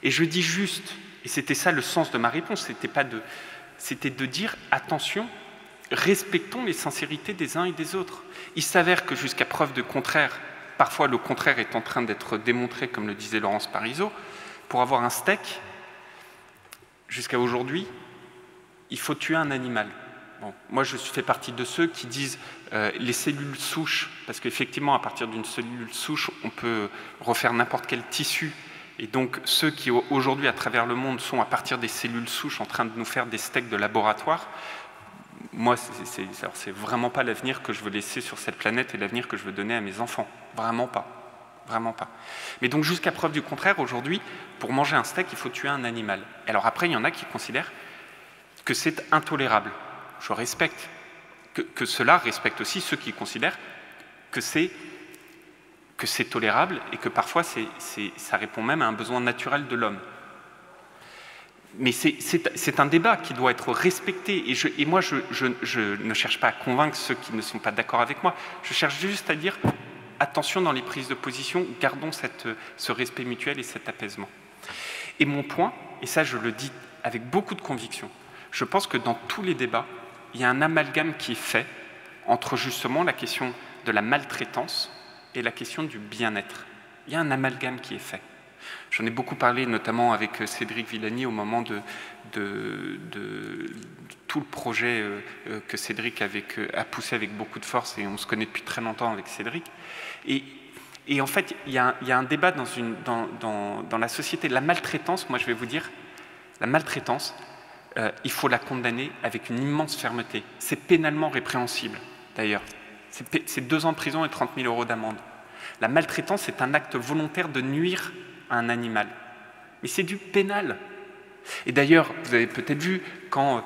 Et je dis juste, et c'était ça le sens de ma réponse, c'était de dire attention, respectons les sincérités des uns et des autres. Il s'avère que jusqu'à preuve de contraire, parfois le contraire est en train d'être démontré, comme le disait Laurence Parisot, pour avoir un steak, jusqu'à aujourd'hui, il faut tuer un animal. Bon, moi, je fais partie de ceux qui disent les cellules souches, parce qu'effectivement, à partir d'une cellule souche, on peut refaire n'importe quel tissu. Et donc, ceux qui, aujourd'hui, à travers le monde, sont à partir des cellules souches en train de nous faire des steaks de laboratoire, moi, c'est vraiment pas l'avenir que je veux laisser sur cette planète et l'avenir que je veux donner à mes enfants. Vraiment pas. Vraiment pas. Mais donc, jusqu'à preuve du contraire, aujourd'hui, pour manger un steak, il faut tuer un animal. Alors après, il y en a qui considèrent que c'est intolérable. Je respecte. Que cela respecte aussi ceux qui considèrent que c'est tolérable et que parfois ça répond même à un besoin naturel de l'homme. Mais c'est un débat qui doit être respecté. Et moi, je ne cherche pas à convaincre ceux qui ne sont pas d'accord avec moi. Je cherche juste à dire, attention dans les prises de position, gardons ce respect mutuel et cet apaisement. Et mon point, et ça je le dis avec beaucoup de conviction, je pense que dans tous les débats, il y a un amalgame qui est fait entre justement la question de la maltraitance et la question du bien-être. Il y a un amalgame qui est fait. J'en ai beaucoup parlé, notamment avec Cédric Villani, au moment de tout le projet que Cédric a poussé avec beaucoup de force, et on se connaît depuis très longtemps avec Cédric. Et en fait, il y a un débat dans la société. La maltraitance, moi je vais vous dire, la maltraitance, il faut la condamner avec une immense fermeté. C'est pénalement répréhensible, d'ailleurs. C'est 2 ans de prison et 30 000 € d'amende. La maltraitance, c'est un acte volontaire de nuire à un animal. Mais c'est du pénal. Et d'ailleurs, vous avez peut-être vu, quand,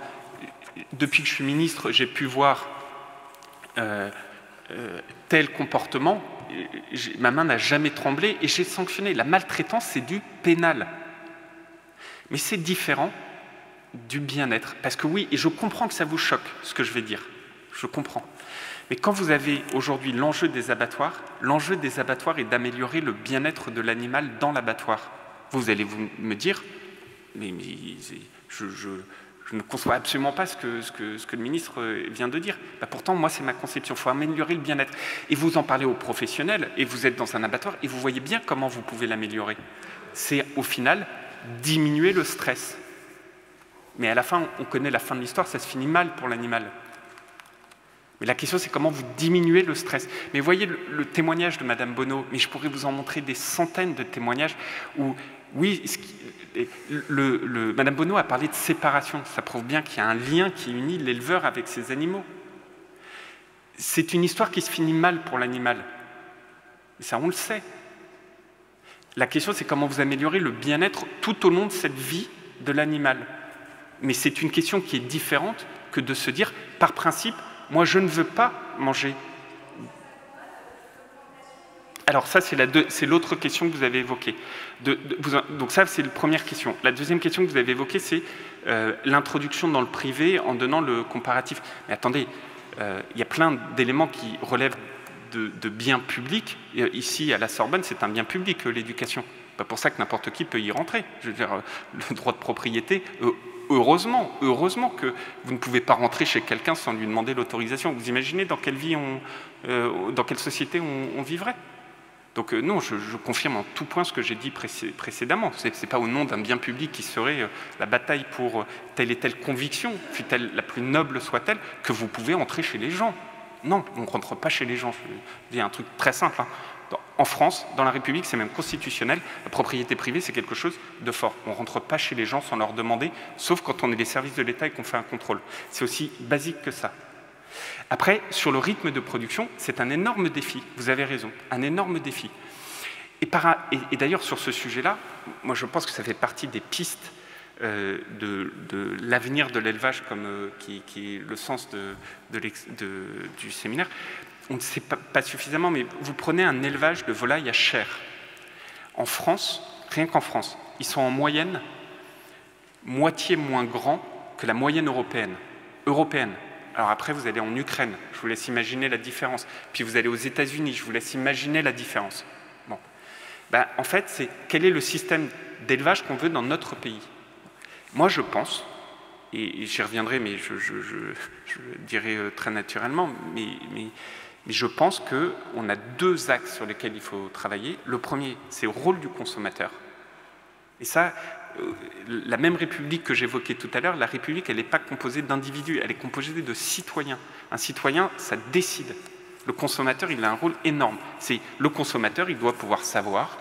depuis que je suis ministre, j'ai pu voir tel comportement, ma main n'a jamais tremblé et j'ai sanctionné. La maltraitance, c'est du pénal. Mais c'est différent du bien-être. Parce que oui, et je comprends que ça vous choque, ce que je vais dire. Je comprends. Mais quand vous avez aujourd'hui l'enjeu des abattoirs est d'améliorer le bien-être de l'animal dans l'abattoir. Vous allez me dire, mais je ne conçois absolument pas ce que le ministre vient de dire. Bah pourtant, moi, c'est ma conception. Il faut améliorer le bien-être. Et vous en parlez aux professionnels, et vous êtes dans un abattoir, et vous voyez bien comment vous pouvez l'améliorer. C'est, au final, diminuer le stress. Mais à la fin, on connaît la fin de l'histoire, ça se finit mal pour l'animal. Mais la question, c'est comment vous diminuez le stress. Mais voyez le témoignage de Madame Bonneau, mais je pourrais vous en montrer des centaines de témoignages où, oui, Madame Bonneau a parlé de séparation. Ça prouve bien qu'il y a un lien qui unit l'éleveur avec ses animaux. C'est une histoire qui se finit mal pour l'animal. Ça, on le sait. La question, c'est comment vous améliorez le bien-être tout au long de cette vie de l'animal. Mais c'est une question qui est différente que de se dire, par principe, moi, je ne veux pas manger. Alors ça, c'est l'autre question que vous avez évoquée. Donc ça, c'est la première question. La deuxième question que vous avez évoquée, c'est l'introduction dans le privé en donnant le comparatif. Mais attendez, il y a plein d'éléments qui relèvent de biens publics. Ici, à la Sorbonne, c'est un bien public, l'éducation. Pas pour ça que n'importe qui peut y rentrer. Je veux dire, le droit de propriété... Heureusement que vous ne pouvez pas rentrer chez quelqu'un sans lui demander l'autorisation. Vous imaginez dans quelle vie dans quelle société on vivrait? Donc non, je confirme en tout point ce que j'ai dit précédemment. Ce n'est pas au nom d'un bien public qui serait la bataille pour telle et telle conviction, fût-elle la plus noble soit-elle, que vous pouvez entrer chez les gens. Non, on ne rentre pas chez les gens. Je dis un truc très simple. Hein. En France, dans la République, c'est même constitutionnel, la propriété privée, c'est quelque chose de fort. On ne rentre pas chez les gens sans leur demander, sauf quand on est les services de l'État et qu'on fait un contrôle. C'est aussi basique que ça. Après, sur le rythme de production, c'est un énorme défi, vous avez raison, un énorme défi. Et d'ailleurs, sur ce sujet-là, moi je pense que ça fait partie des pistes de l'avenir de l'élevage, qui est le sens du séminaire. On ne sait pas suffisamment, mais vous prenez un élevage de volailles à chair. En France, rien qu'en France, ils sont en moyenne moitié moins grands que la moyenne européenne. Alors après, vous allez en Ukraine, je vous laisse imaginer la différence. Puis vous allez aux États-Unis, je vous laisse imaginer la différence. Bon. En fait, c'est quel est le système d'élevage qu'on veut dans notre pays. Moi, je pense, et j'y reviendrai, mais je dirai très naturellement, mais je pense qu'on a 2 axes sur lesquels il faut travailler. Le premier, c'est le rôle du consommateur. Et ça, la même République que j'évoquais tout à l'heure, la République, elle n'est pas composée d'individus, elle est composée de citoyens. Un citoyen, ça décide. Le consommateur, il a un rôle énorme. C'est le consommateur, il doit pouvoir savoir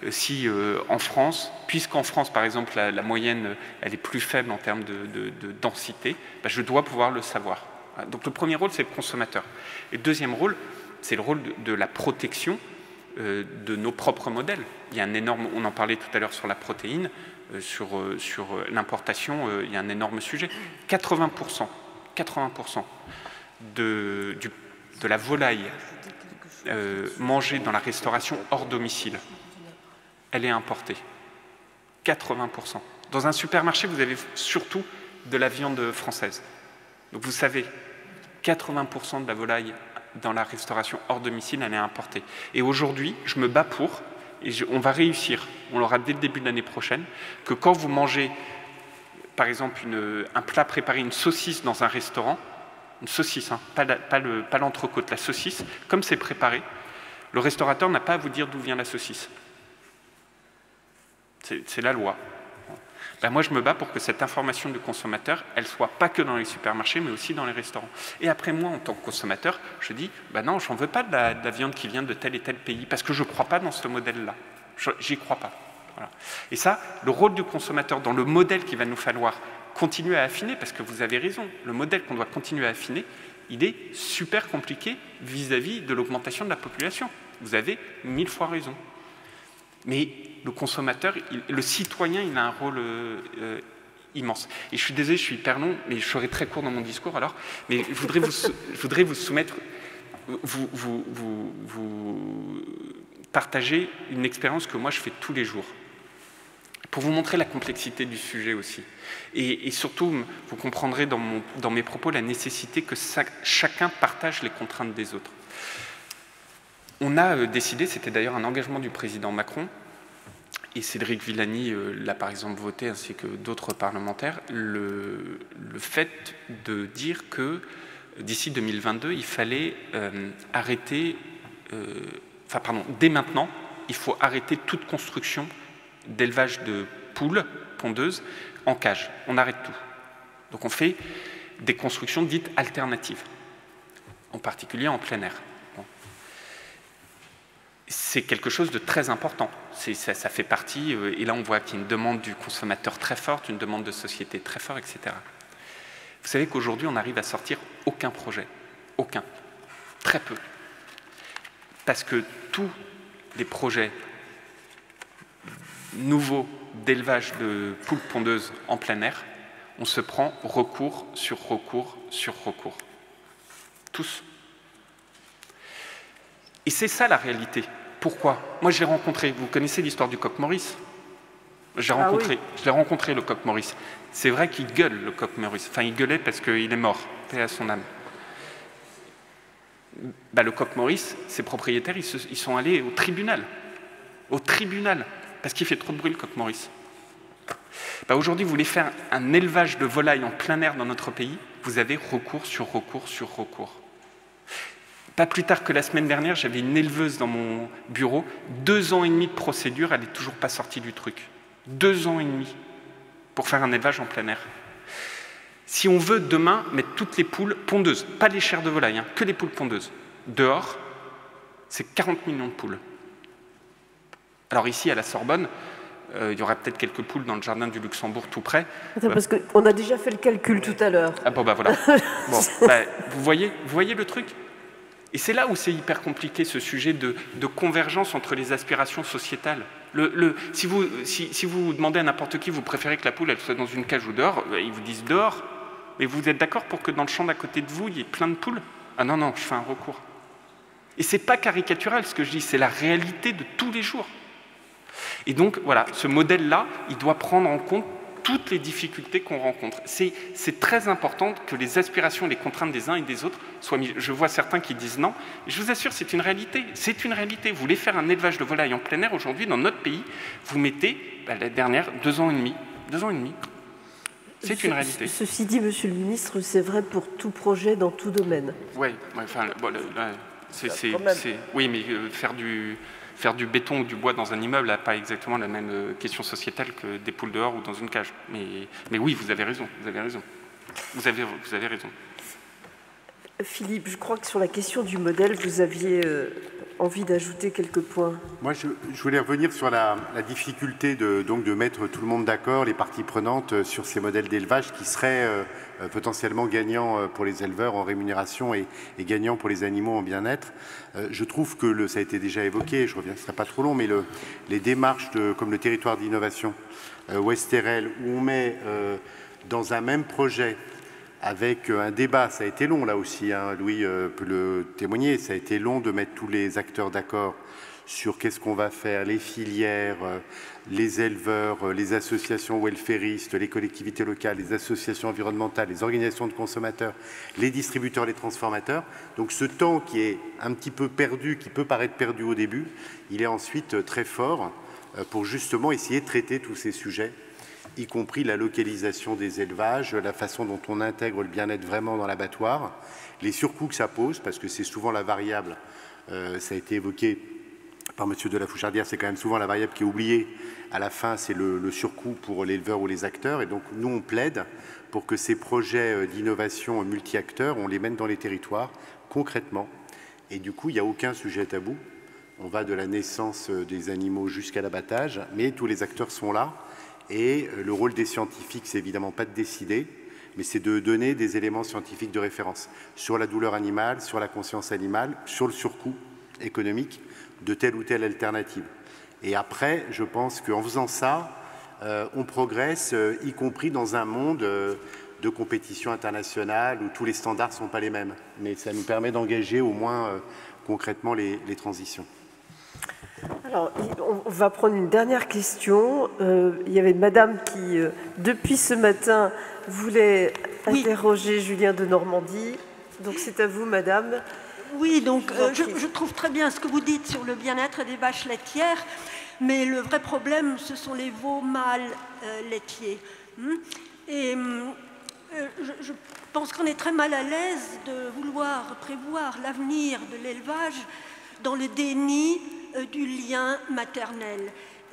si en France, puisqu'en France, par exemple, la moyenne, elle est plus faible en termes de densité, je dois pouvoir le savoir. Donc le premier rôle, c'est le consommateur. Et le deuxième rôle, c'est le rôle de la protection de nos propres modèles. Il y a un énorme, on en parlait tout à l'heure sur la protéine, sur l'importation, il y a un énorme sujet. 80% de la volaille mangée dans la restauration hors domicile, elle est importée. 80%. Dans un supermarché, vous avez surtout de la viande française. Donc vous savez, 80% de la volaille dans la restauration hors domicile, elle est importée. Et aujourd'hui, je me bats pour, et on va réussir, on l'aura dès le début de l'année prochaine, que quand vous mangez, par exemple, un plat préparé, une saucisse dans un restaurant, une saucisse, hein, pas l'entrecôte, la saucisse, comme c'est préparé, le restaurateur n'a pas à vous dire d'où vient la saucisse. C'est la loi. Moi, je me bats pour que cette information du consommateur, elle soit pas que dans les supermarchés, mais aussi dans les restaurants. Et après, moi, en tant que consommateur, je dis, non, j'en veux pas de la viande qui vient de tel et tel pays, parce que je ne crois pas dans ce modèle-là. J'y crois pas. Voilà. Et ça, le rôle du consommateur dans le modèle qu'il va nous falloir continuer à affiner, parce que vous avez raison, le modèle qu'on doit continuer à affiner, il est super compliqué vis-à-vis de l'augmentation de la population. Vous avez 1000 fois raison. Mais le consommateur, le citoyen, il a un rôle immense. Et je suis désolé, je suis hyper long, mais je serai très court dans mon discours alors. Mais je voudrais vous soumettre, vous partager une expérience que moi je fais tous les jours, pour vous montrer la complexité du sujet aussi. Et surtout, vous comprendrez dans mes propos la nécessité que chacun partage les contraintes des autres. On a décidé, c'était d'ailleurs un engagement du président Macron, et Cédric Villani l'a par exemple voté, ainsi que d'autres parlementaires, le fait de dire que d'ici 2022, il fallait dès maintenant, il faut arrêter toute construction d'élevage de poules pondeuses en cage. On arrête tout. Donc on fait des constructions dites alternatives, en particulier en plein air. C'est quelque chose de très important. Ça fait partie, et là on voit qu'il y a une demande du consommateur très forte, une demande de société très forte, etc. Vous savez qu'aujourd'hui on arrive à sortir aucun projet, aucun, très peu. Parce que tous les projets nouveaux d'élevage de poules pondeuses en plein air, on se prend recours sur recours sur recours. Tous. Et c'est ça la réalité. Pourquoi? Moi, je l'ai rencontré. Vous connaissez l'histoire du coq Maurice? Je l'ai rencontré, le coq Maurice. C'est vrai qu'il gueule, le coq Maurice. Enfin, il gueulait parce qu'il est mort, paix à son âme. Le coq Maurice, ses propriétaires, ils sont allés au tribunal. Au tribunal. Parce qu'il fait trop de bruit, le coq Maurice. Aujourd'hui, vous voulez faire un élevage de volailles en plein air dans notre pays, vous avez recours sur recours sur recours. Pas plus tard que la semaine dernière, j'avais une éleveuse dans mon bureau, 2 ans et demi de procédure, elle n'est toujours pas sortie du truc. 2 ans et demi pour faire un élevage en plein air. Si on veut demain mettre toutes les poules pondeuses, pas les chairs de volaille, hein, que les poules pondeuses, dehors, c'est 40 millions de poules. Alors ici, à la Sorbonne, il y aura peut-être quelques poules dans le jardin du Luxembourg tout près. Attends, parce qu'on a déjà fait le calcul tout à l'heure. Ah bon, voilà. Vous voyez le truc? Et c'est là où c'est hyper compliqué, ce sujet de convergence entre les aspirations sociétales. Si vous demandez à n'importe qui, vous préférez que la poule elle soit dans une cage ou dehors, ils vous disent dehors. Mais vous êtes d'accord pour que dans le champ d'à côté de vous, il y ait plein de poules? Ah non, je fais un recours. Et c'est pas caricatural ce que je dis, c'est la réalité de tous les jours. Et donc, voilà, ce modèle-là, il doit prendre en compte toutes les difficultés qu'on rencontre. C'est très important que les aspirations et les contraintes des uns et des autres soient mises. Je vois certains qui disent non. Je vous assure, c'est une réalité. C'est une réalité. Vous voulez faire un élevage de volailles en plein air aujourd'hui dans notre pays, vous mettez la dernière 2 ans et demi. 2 ans et demi. C'est une réalité. Ceci dit, Monsieur le Ministre, c'est vrai pour tout projet dans tout domaine. Oui, enfin, bon, oui, mais faire du béton ou du bois dans un immeuble n'a pas exactement la même question sociétale que des poules dehors ou dans une cage. Mais oui, vous avez raison, vous avez raison. Vous avez raison. Philippe, je crois que sur la question du modèle, vous aviez envie d'ajouter quelques points. Moi, je voulais revenir sur la difficulté de mettre tout le monde d'accord, les parties prenantes, sur ces modèles d'élevage qui seraient potentiellement gagnants pour les éleveurs en rémunération et gagnants pour les animaux en bien-être. Je trouve que, ça a été déjà évoqué, je reviens, ce ne sera pas trop long, mais les démarches comme le territoire d'innovation Ouesterel, où on met dans un même projet avec un débat, ça a été long là aussi, hein, Louis peut le témoigner, ça a été long de mettre tous les acteurs d'accord sur qu'est-ce qu'on va faire, les filières, les éleveurs, les associations welfaristes, les collectivités locales, les associations environnementales, les organisations de consommateurs, les distributeurs, les transformateurs. Donc ce temps qui est un petit peu perdu, qui peut paraître perdu au début, il est ensuite très fort pour justement essayer de traiter tous ces sujets, y compris la localisation des élevages, la façon dont on intègre le bien-être vraiment dans l'abattoir, les surcoûts que ça pose, parce que c'est souvent la variable, ça a été évoqué par M. de la Fouchardière, c'est quand même souvent la variable qui est oubliée. À la fin, c'est le surcoût pour l'éleveur ou les acteurs. Et donc, nous, on plaide pour que ces projets d'innovation multi-acteurs, on les mène dans les territoires, concrètement. Et du coup, il n'y a aucun sujet tabou. On va de la naissance des animaux jusqu'à l'abattage, mais tous les acteurs sont là. Et le rôle des scientifiques, c'est évidemment pas de décider, mais c'est de donner des éléments scientifiques de référence sur la douleur animale, sur la conscience animale, sur le surcoût économique de telle ou telle alternative. Et après, je pense qu'en faisant ça, on progresse, y compris dans un monde de compétition internationale où tous les standards ne sont pas les mêmes. Mais ça nous permet d'engager au moins concrètement les transitions. Alors, on va prendre une dernière question. Il y avait Madame qui, depuis ce matin, voulait interroger Julien de Normandie. Donc, c'est à vous, Madame. Oui, donc je trouve très bien ce que vous dites sur le bien-être des vaches laitières, mais le vrai problème, ce sont les veaux mâles laitiers. Et je pense qu'on est très mal à l'aise de vouloir prévoir l'avenir de l'élevage dans le déni du lien maternel.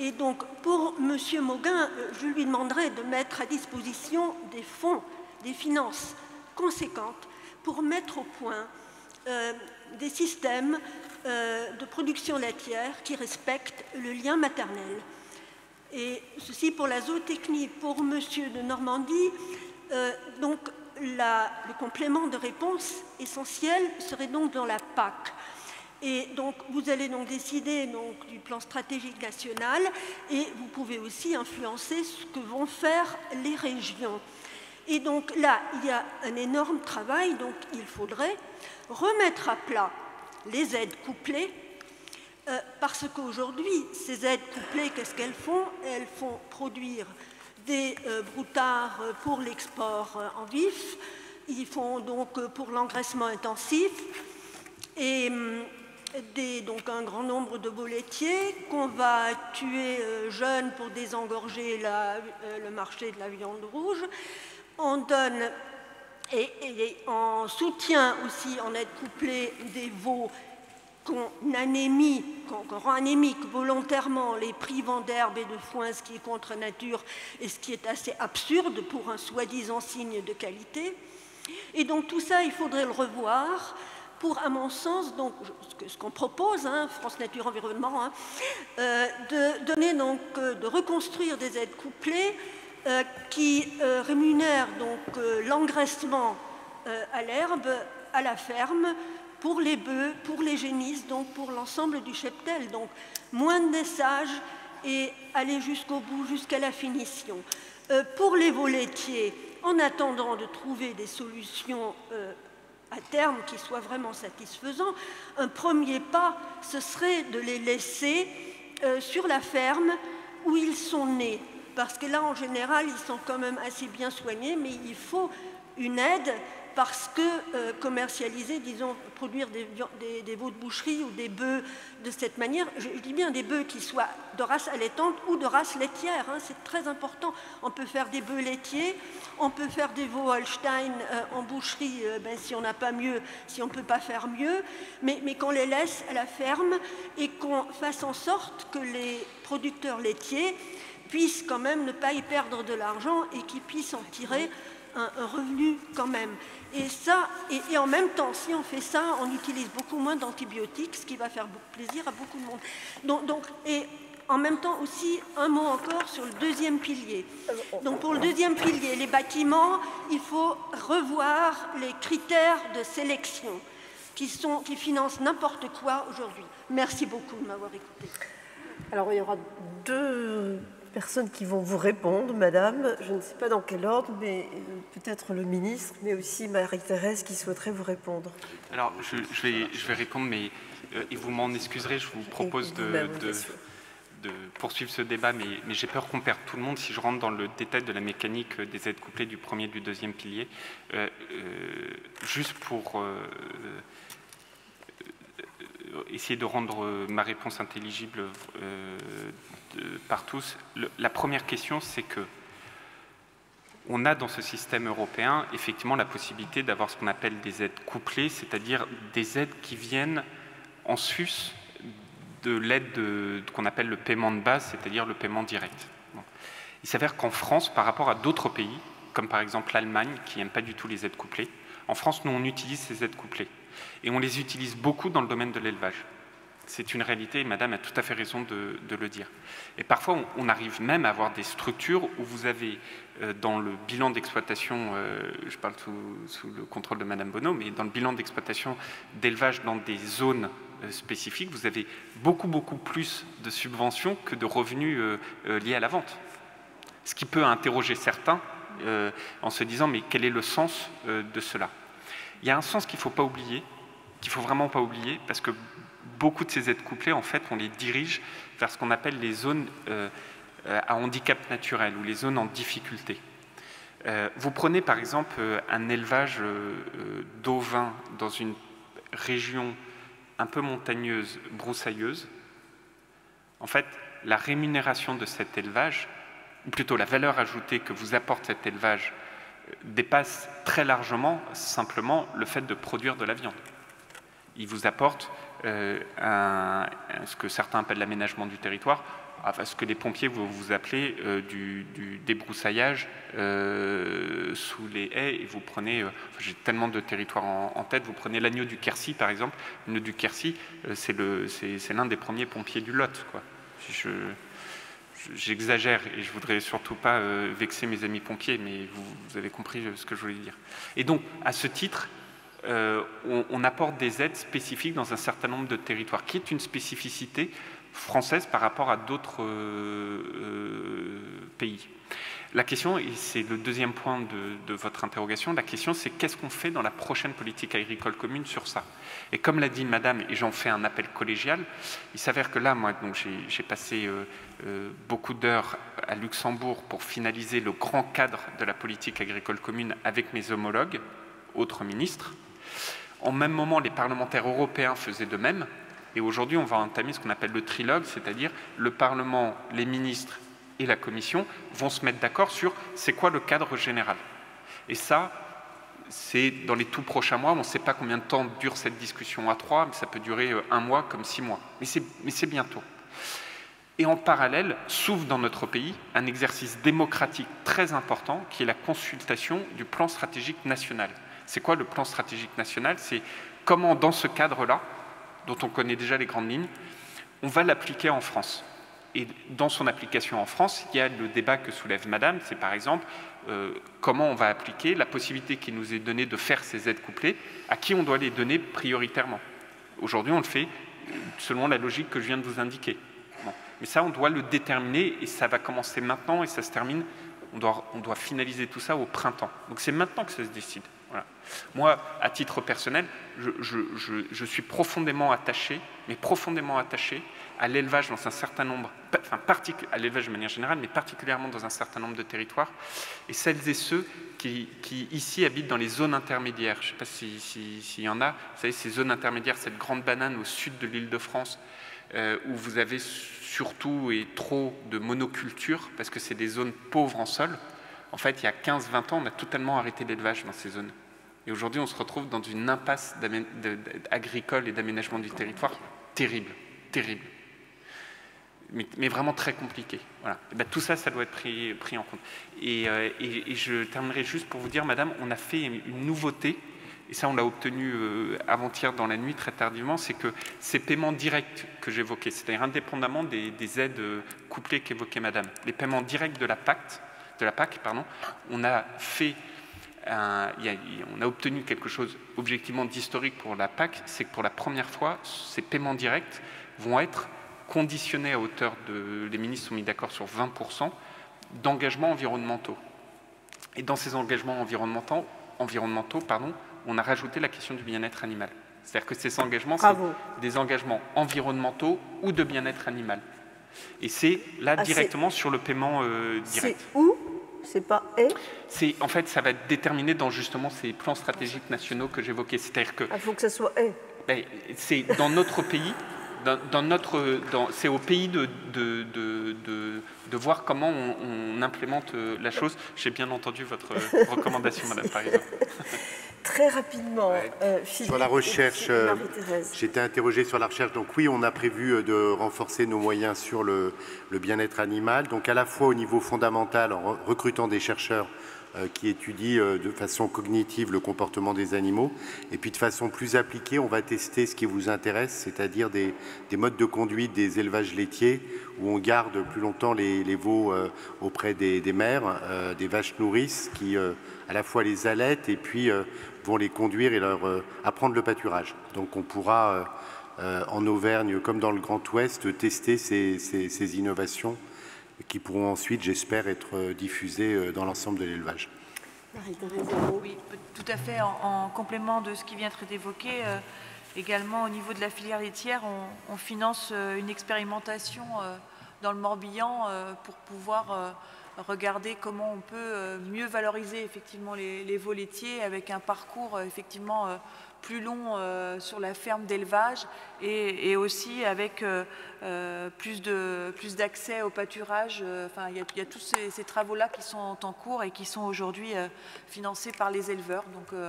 Et donc, pour M. Mauguin, je lui demanderai de mettre à disposition des fonds, des finances conséquentes pour mettre au point des systèmes de production laitière qui respectent le lien maternel. Et ceci pour la zootechnie. Pour M. de Normandie, donc le complément de réponse essentiel serait donc dans la PAC. Et donc, vous allez donc décider donc, du plan stratégique national et vous pouvez aussi influencer ce que vont faire les régions. Et donc là, il y a un énorme travail, donc il faudrait remettre à plat les aides couplées, parce qu'aujourd'hui, ces aides couplées, qu'est-ce qu'elles font? Elles font produire des broutards pour l'export en vif, ils font donc pour l'engraissement intensif, et donc un grand nombre de veaux laitiers qu'on va tuer jeunes pour désengorger le marché de la viande rouge. On donne, et en soutien aussi en aide couplée des veaux qu'on rend anémiques volontairement, les privant d'herbe et de foin, ce qui est contre nature et ce qui est assez absurde pour un soi-disant signe de qualité. Et donc tout ça, il faudrait le revoir pour, à mon sens, donc, ce qu'on propose, hein, France Nature Environnement, hein, de donner donc, de reconstruire des aides couplées qui rémunèrent donc l'engraissement à l'herbe, à la ferme, pour les bœufs, pour les génisses, donc pour l'ensemble du cheptel. Donc moins de naissage et aller jusqu'au bout, jusqu'à la finition. Pour les veaux laitiers, en attendant de trouver des solutions à terme qui soient vraiment satisfaisants, un premier pas, ce serait de les laisser sur la ferme où ils sont nés. parce que là, en général, ils sont quand même assez bien soignés, mais il faut une aide parce que commercialiser, disons, produire des veaux de boucherie ou des bœufs de cette manière, je dis bien des bœufs qui soient de race allaitante ou de race laitière, hein, c'est très important. On peut faire des bœufs laitiers, on peut faire des veaux Holstein en boucherie, si on n'a pas mieux, si on ne peut pas faire mieux, mais qu'on les laisse à la ferme et qu'on fasse en sorte que les producteurs laitiers puissent quand même ne pas y perdre de l'argent et qu'ils puissent en tirer un revenu quand même. Et ça, et en même temps, si on fait ça, on utilise beaucoup moins d'antibiotiques, ce qui va faire plaisir à beaucoup de monde. Et en même temps aussi, un mot encore sur le deuxième pilier. Donc pour le deuxième pilier, les bâtiments, il faut revoir les critères de sélection qui financent n'importe quoi aujourd'hui. Merci beaucoup de m'avoir écouté. Alors il y aura deux personnes qui vont vous répondre, madame. Je ne sais pas dans quel ordre, mais peut-être le ministre, mais aussi Marie-Thérèse qui souhaiterait vous répondre. Alors, je vais répondre, mais et vous m'en excuserez, je vous propose de poursuivre ce débat, mais j'ai peur qu'on perde tout le monde si je rentre dans le détail de la mécanique des aides couplées du premier et du deuxième pilier. Juste pour essayer de rendre ma réponse intelligible par tous. La première question, c'est que on a dans ce système européen effectivement la possibilité d'avoir ce qu'on appelle des aides couplées, c'est-à-dire des aides qui viennent en sus de l'aide qu'on appelle le paiement de base, c'est-à-dire le paiement direct. Bon. Il s'avère qu'en France, par rapport à d'autres pays, comme par exemple l'Allemagne, qui n'aime pas du tout les aides couplées, en France, nous, on utilise ces aides couplées. Et on les utilise beaucoup dans le domaine de l'élevage. C'est une réalité, et madame a tout à fait raison de le dire. Et parfois, on arrive même à avoir des structures où vous avez, dans le bilan d'exploitation, je parle sous le contrôle de madame Bonneau, mais dans le bilan d'exploitation d'élevage dans des zones spécifiques, vous avez beaucoup plus de subventions que de revenus liés à la vente. Ce qui peut interroger certains en se disant, mais quel est le sens de cela? Il y a un sens qu'il ne faut pas oublier, qu'il ne faut vraiment pas oublier, parce que beaucoup de ces aides couplées, en fait, on les dirige vers ce qu'on appelle les zones à handicap naturel ou les zones en difficulté. Vous prenez par exemple un élevage d'ovins dans une région un peu montagneuse, broussailleuse. En fait, la rémunération de cet élevage, ou plutôt la valeur ajoutée que vous apporte cet élevage, dépasse très largement simplement le fait de produire de la viande. Il vous apporte ce que certains appellent l'aménagement du territoire, enfin, ce que les pompiers vous appelez du débroussaillage sous les haies, et vous prenez, j'ai tellement de territoires en tête, vous prenez l'agneau du Quercy par exemple. L'agneau du Quercy, c'est l'un des premiers pompiers du Lot, quoi. J'exagère et je ne voudrais surtout pas vexer mes amis pompiers, mais vous avez compris ce que je voulais dire. Et donc, à ce titre, on apporte des aides spécifiques dans un certain nombre de territoires, qui est une spécificité française par rapport à d'autres pays. La question, et c'est le deuxième point de votre interrogation, la question c'est qu'est-ce qu'on fait dans la prochaine politique agricole commune sur ça? Et comme l'a dit madame, et j'en fais un appel collégial, il s'avère que là, moi, j'ai passé beaucoup d'heures à Luxembourg pour finaliser le grand cadre de la politique agricole commune avec mes homologues, autres ministres. En même moment, les parlementaires européens faisaient de même. Et aujourd'hui, on va entamer ce qu'on appelle le trilogue, c'est-à-dire le Parlement, les ministres et la Commission vont se mettre d'accord sur c'est quoi le cadre général. Et ça, c'est dans les tout prochains mois. On ne sait pas combien de temps dure cette discussion à trois, mais ça peut durer 1 mois comme 6 mois. Mais c'est bientôt. Et en parallèle, s'ouvre dans notre pays un exercice démocratique très important qui est la consultation du plan stratégique national. C'est quoi le plan stratégique national? C'est comment, dans ce cadre-là, dont on connaît déjà les grandes lignes, on va l'appliquer en France. Et dans son application en France, il y a le débat que soulève madame, c'est par exemple comment on va appliquer la possibilité qui nous est donnée de faire ces aides couplées, à qui on doit les donner prioritairement. Aujourd'hui, on le fait selon la logique que je viens de vous indiquer. Bon. Mais ça, on doit le déterminer et ça va commencer maintenant et ça se termine. On doit finaliser tout ça au printemps. Donc c'est maintenant que ça se décide. Voilà. Moi, à titre personnel, je suis profondément attaché, mais profondément attaché à l'élevage dans un certain nombre, enfin à l'élevage de manière générale, mais particulièrement dans un certain nombre de territoires, et celles et ceux qui ici habitent dans les zones intermédiaires. Je ne sais pas s'il y en a, vous savez, ces zones intermédiaires, cette grande banane au sud de l'Île-de-France, où vous avez surtout et trop de monoculture, parce que c'est des zones pauvres en sol. En fait, il y a 15-20 ans, on a totalement arrêté l'élevage dans ces zones. Et aujourd'hui, on se retrouve dans une impasse agricole et d'aménagement du territoire terrible, terrible. Mais vraiment très compliqué. Voilà. Et bien, tout ça, ça doit être pris en compte. Et je terminerai juste pour vous dire, madame, on a fait une nouveauté, et ça on l'a obtenu avant-hier dans la nuit, très tardivement, c'est que ces paiements directs que j'évoquais, c'est-à-dire indépendamment des aides couplées qu'évoquait madame, les paiements directs de la PAC, on a fait on a obtenu quelque chose objectivement d'historique pour la PAC, c'est que pour la première fois, ces paiements directs vont être conditionnés à hauteur de, les ministres sont mis d'accord sur 20% d'engagements environnementaux. Et dans ces engagements environnementaux, on a rajouté la question du bien-être animal. C'est-à-dire que ces engagements, c'est des engagements environnementaux ou de bien-être animal. Et c'est là directement sur le paiement direct. C'est où? C'est pas et? En fait, ça va être déterminé dans justement ces plans stratégiques nationaux que j'évoquais. C'est-à-dire que il faut que ça soit et. C'est dans notre pays, c'est au pays de voir comment on implémente la chose. J'ai bien entendu votre recommandation, madame, par exemple. Très rapidement, sur la recherche, j'étais interrogé sur la recherche. Donc oui, on a prévu de renforcer nos moyens sur le bien-être animal. Donc à la fois au niveau fondamental, en recrutant des chercheurs qui étudient de façon cognitive le comportement des animaux. Et puis de façon plus appliquée, on va tester ce qui vous intéresse, c'est-à-dire des modes de conduite des élevages laitiers où on garde plus longtemps les veaux auprès des mères, des vaches nourrices qui à la fois les allaitent et puis vont les conduire et leur apprendre le pâturage. Donc on pourra en Auvergne comme dans le Grand Ouest tester ces innovations qui pourront ensuite, j'espère, être diffusées dans l'ensemble de l'élevage. Oui, tout à fait. En complément de ce qui vient d'être évoqué, également au niveau de la filière laitière, on finance une expérimentation dans le Morbihan pour pouvoir regarder comment on peut mieux valoriser effectivement les veaux laitiers avec un parcours effectivement plus long sur la ferme d'élevage et aussi avec plus d'accès au pâturage. Enfin, il y a tous ces travaux-là qui sont en cours et qui sont aujourd'hui financés par les éleveurs. Donc,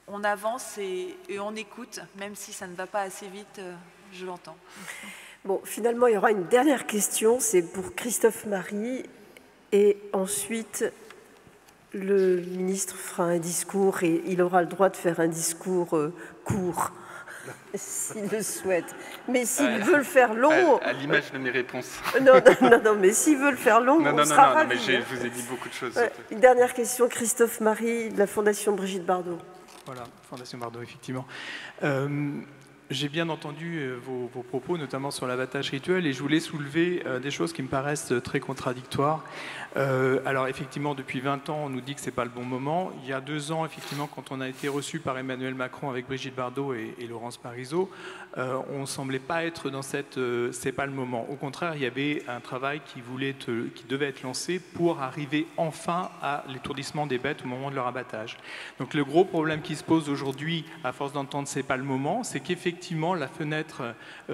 on avance et on écoute, même si ça ne va pas assez vite, je l'entends. Bon, finalement, il y aura une dernière question, c'est pour Christophe Marie, et ensuite le ministre fera un discours et il aura le droit de faire un discours court, s'il le souhaite. Mais s'il veut le faire long... À l'image de mes réponses. Non, mais s'il veut le faire long, on sera ravis. Mais je vous ai dit beaucoup de choses. Ouais. Une dernière question, Christophe Marie, de la Fondation Brigitte Bardot. Voilà, Fondation Bardot, effectivement. J'ai bien entendu vos propos, notamment sur l'abattage rituel, et je voulais soulever des choses qui me paraissent très contradictoires. Alors effectivement, depuis 20 ans, on nous dit que ce n'est pas le bon moment. Il y a 2 ans, effectivement, quand on a été reçu par Emmanuel Macron avec Brigitte Bardot et Laurence Parisot, on ne semblait pas être dans cette « c'est pas le moment ». Au contraire, il y avait un travail qui devait être lancé pour arriver enfin à l'étourdissement des bêtes au moment de leur abattage. Donc le gros problème qui se pose aujourd'hui, à force d'entendre « c'est pas le moment », c'est qu'effectivement, la fenêtre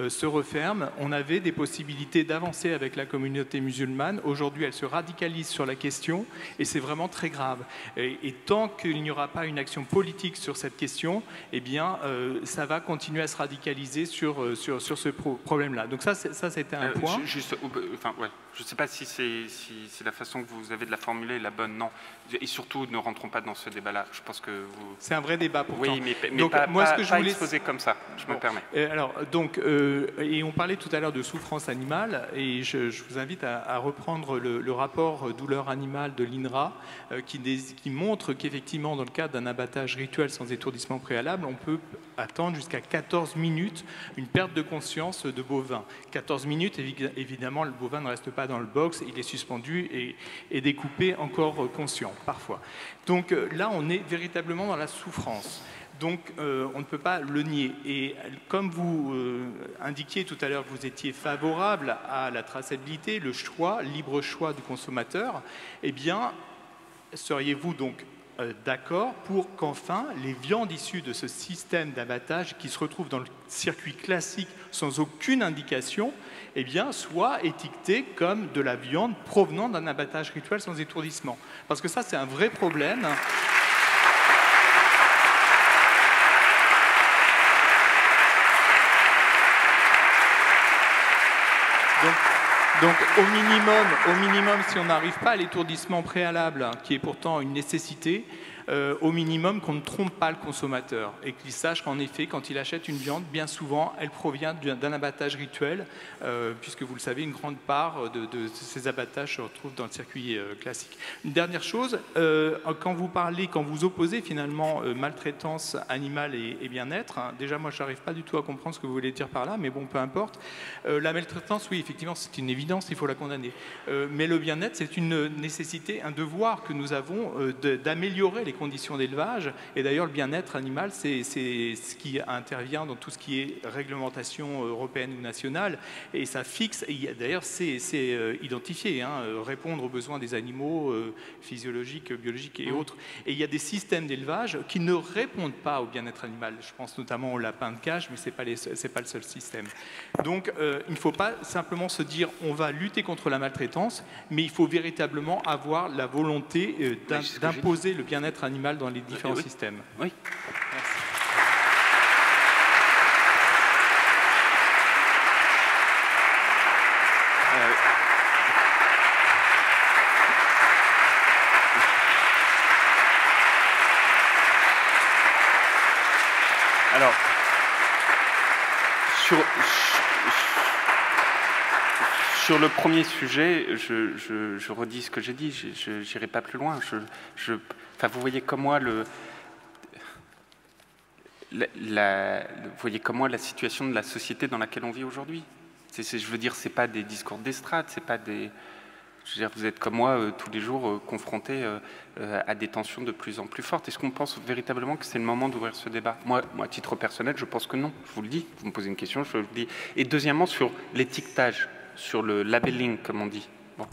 se referme. On avait des possibilités d'avancer avec la communauté musulmane. Aujourd'hui, elle se radicalise sur la question et c'est vraiment très grave. Et tant qu'il n'y aura pas une action politique sur cette question, eh bien, ça va continuer à se radicaliser sur ce problème-là. Donc ça c'était un point. Je ne sais pas si c'est la façon que vous avez de la formuler la bonne, non. Et surtout, ne rentrons pas dans ce débat-là. Je pense que vous... C'est un vrai débat pourtant. Oui, mais donc, pas exposé comme ça. Je me permets. Et on parlait tout à l'heure de souffrance animale, et je vous invite à reprendre le rapport douleur animale de l'INRA, qui montre qu'effectivement, dans le cadre d'un abattage rituel sans étourdissement préalable, on peut attendre jusqu'à 14 minutes une perte de conscience de bovin. 14 minutes, évidemment, le bovin ne reste pas dans le box, il est suspendu et découpé encore conscient, parfois. Donc là, on est véritablement dans la souffrance. Donc, on ne peut pas le nier. Et comme vous indiquiez tout à l'heure que vous étiez favorable à la traçabilité, le choix, libre choix du consommateur, eh bien, seriez-vous donc d'accord pour qu'enfin, les viandes issues de ce système d'abattage qui se retrouvent dans le circuit classique sans aucune indication, eh bien, soient étiquetées comme de la viande provenant d'un abattage rituel sans étourdissement? Parce que ça, c'est un vrai problème. Donc au minimum, si on n'arrive pas à l'étourdissement préalable, qui est pourtant une nécessité, au minimum qu'on ne trompe pas le consommateur et qu'il sache qu'en effet, quand il achète une viande, bien souvent, elle provient d'un abattage rituel, puisque vous le savez, une grande part de ces abattages se retrouvent dans le circuit classique. Une dernière chose, quand vous opposez finalement maltraitance animale et bien-être, hein, déjà moi je n'arrive pas du tout à comprendre ce que vous voulez dire par là, mais bon, peu importe. La maltraitance, oui, effectivement, c'est une évidence, il faut la condamner. Mais le bien-être, c'est une nécessité, un devoir que nous avons d'améliorer les conditions d'élevage. Et d'ailleurs, le bien-être animal, c'est ce qui intervient dans tout ce qui est réglementation européenne ou nationale. Et ça fixe, d'ailleurs, c'est identifié, hein, répondre aux besoins des animaux physiologiques, biologiques et autres. Et il y a des systèmes d'élevage qui ne répondent pas au bien-être animal. Je pense notamment aux lapins de cage, mais ce n'est pas le seul système. Donc, il ne faut pas simplement se dire on va lutter contre la maltraitance, mais il faut véritablement avoir la volonté d'imposer le bien-être animal dans les différents systèmes. Oui. Merci. Alors, sur le premier sujet, je redis ce que j'ai dit, je n'irai pas plus loin. Enfin, vous voyez comme moi vous voyez comme moi la situation de la société dans laquelle on vit aujourd'hui. Je veux dire, c'est pas des discours d'estrade, c'est pas des. Je veux dire, vous êtes comme moi tous les jours confrontés à des tensions de plus en plus fortes. Est-ce qu'on pense véritablement que c'est le moment d'ouvrir ce débat? Moi, à titre personnel, je pense que non. Je vous le dis. Vous me posez une question, je vous le dis. Et deuxièmement, sur l'étiquetage, sur le labelling, comme on dit. Bon.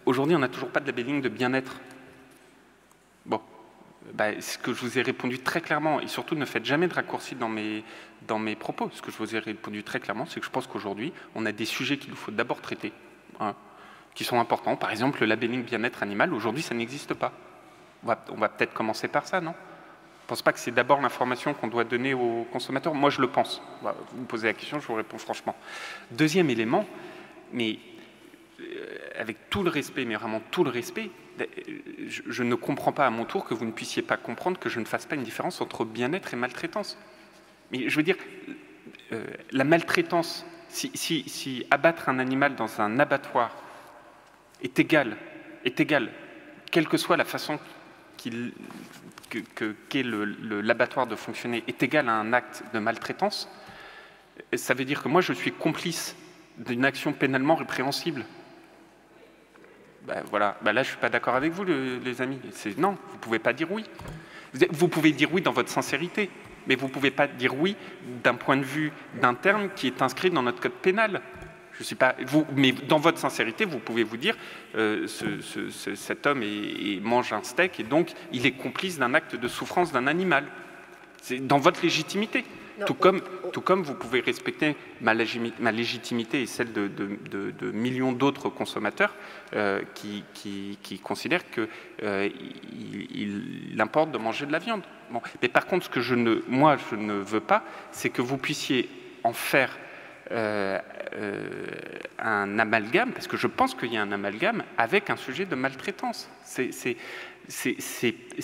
Aujourd'hui, on n'a toujours pas de labelling de bien-être. Bon. Ce que je vous ai répondu très clairement, et surtout ne faites jamais de raccourcis dans mes propos, ce que je vous ai répondu très clairement, c'est que je pense qu'aujourd'hui, on a des sujets qu'il nous faut d'abord traiter, hein, qui sont importants. Par exemple, le labelling bien-être animal, aujourd'hui, ça n'existe pas. On va peut-être commencer par ça, non? Je ne pense pas que c'est d'abord l'information qu'on doit donner aux consommateurs. Moi, je le pense. Vous me posez la question, je vous réponds franchement. Deuxième élément, mais avec tout le respect, mais vraiment tout le respect, je ne comprends pas à mon tour que vous ne puissiez pas comprendre que je ne fasse pas une différence entre bien-être et maltraitance. Mais je veux dire, la maltraitance, si abattre un animal dans un abattoir est égal, quelle que soit la façon qu'est l'abattoir de fonctionner, est égal à un acte de maltraitance, ça veut dire que moi je suis complice d'une action pénalement répréhensible. Voilà, là je ne suis pas d'accord avec vous les amis. Non, vous ne pouvez pas dire oui. Vous pouvez dire oui dans votre sincérité, mais vous ne pouvez pas dire oui d'un point de vue d'un terme qui est inscrit dans notre code pénal. Je suis pas, mais dans votre sincérité, vous pouvez vous dire cet homme mange un steak et donc il est complice d'un acte de souffrance d'un animal. C'est dans votre légitimité. Non, tout comme vous pouvez respecter ma légitimité et celle de millions d'autres consommateurs qui considèrent qu'il importe de manger de la viande. Bon. Mais par contre, ce que moi je ne veux pas, c'est que vous puissiez en faire un amalgame, parce que je pense qu'il y a un amalgame avec un sujet de maltraitance.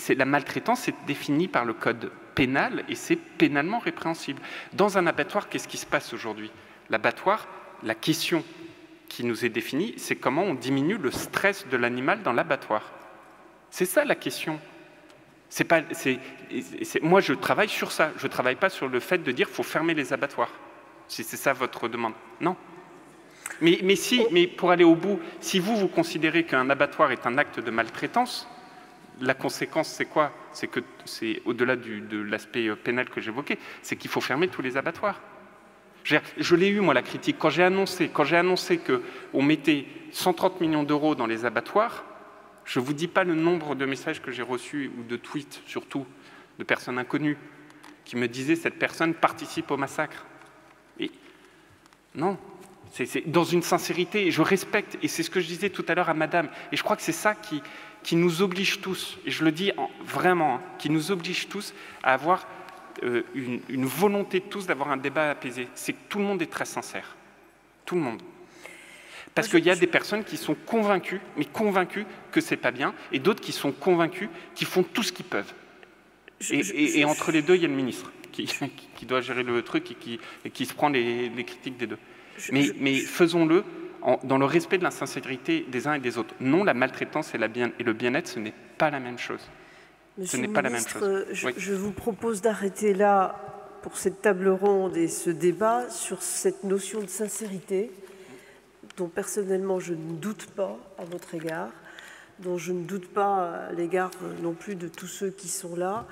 La maltraitance est définie par le code pénal et c'est pénalement répréhensible. Dans un abattoir, qu'est-ce qui se passe aujourd'hui? L'abattoir, la question qui nous est définie, c'est comment on diminue le stress de l'animal dans l'abattoir. C'est ça la question. Moi, je travaille sur ça. Je ne travaille pas sur le fait de dire qu'il faut fermer les abattoirs. Si c'est ça votre demande. Non. Mais pour aller au bout, si vous considérez qu'un abattoir est un acte de maltraitance, la conséquence, c'est quoi? C'est que c'est au-delà de l'aspect pénal que j'évoquais, c'est qu'il faut fermer tous les abattoirs. Je l'ai eu, moi, la critique. Quand j'ai annoncé qu'on mettait 130 millions d'euros dans les abattoirs, je ne vous dis pas le nombre de messages que j'ai reçus, ou de tweets surtout, de personnes inconnues, qui me disaient « cette personne participe au massacre ». Et non, c'est dans une sincérité, je respecte, et c'est ce que je disais tout à l'heure à madame, et je crois que c'est ça qui nous oblige tous, et je le dis vraiment, hein, qui nous oblige tous à avoir une volonté de tous d'avoir un débat apaisé. C'est que tout le monde est très sincère. Tout le monde. Parce qu'il y a des personnes qui sont convaincues, mais convaincues que c'est pas bien, et d'autres qui sont convaincus, qui font tout ce qu'ils peuvent. Et entre les deux, il y a le ministre qui doit gérer le truc et qui se prend les critiques des deux. Mais faisons-le dans le respect de la sincérité des uns et des autres. Non, la maltraitance et le bien-être, ce n'est pas la même chose. Monsieur ce n'est pas la même chose. Je vous propose d'arrêter là pour cette table ronde et ce débat sur cette notion de sincérité dont personnellement je ne doute pas à votre égard, dont je ne doute pas à l'égard non plus de tous ceux qui sont là.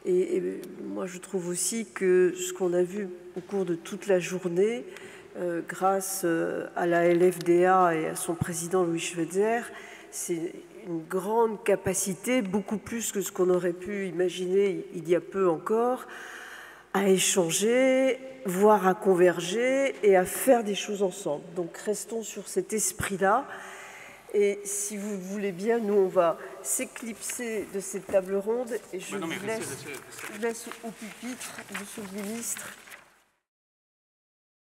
Et moi je trouve aussi que ce qu'on a vu au cours de toute la journée, grâce à la LFDA et à son président Louis Schweitzer, c'est une grande capacité, beaucoup plus que ce qu'on aurait pu imaginer il y a peu encore, à échanger, voire à converger et à faire des choses ensemble. Donc restons sur cet esprit-là. Et si vous voulez bien, nous, on va s'éclipser de cette table ronde et je vous laisse au pupitre, monsieur le ministre.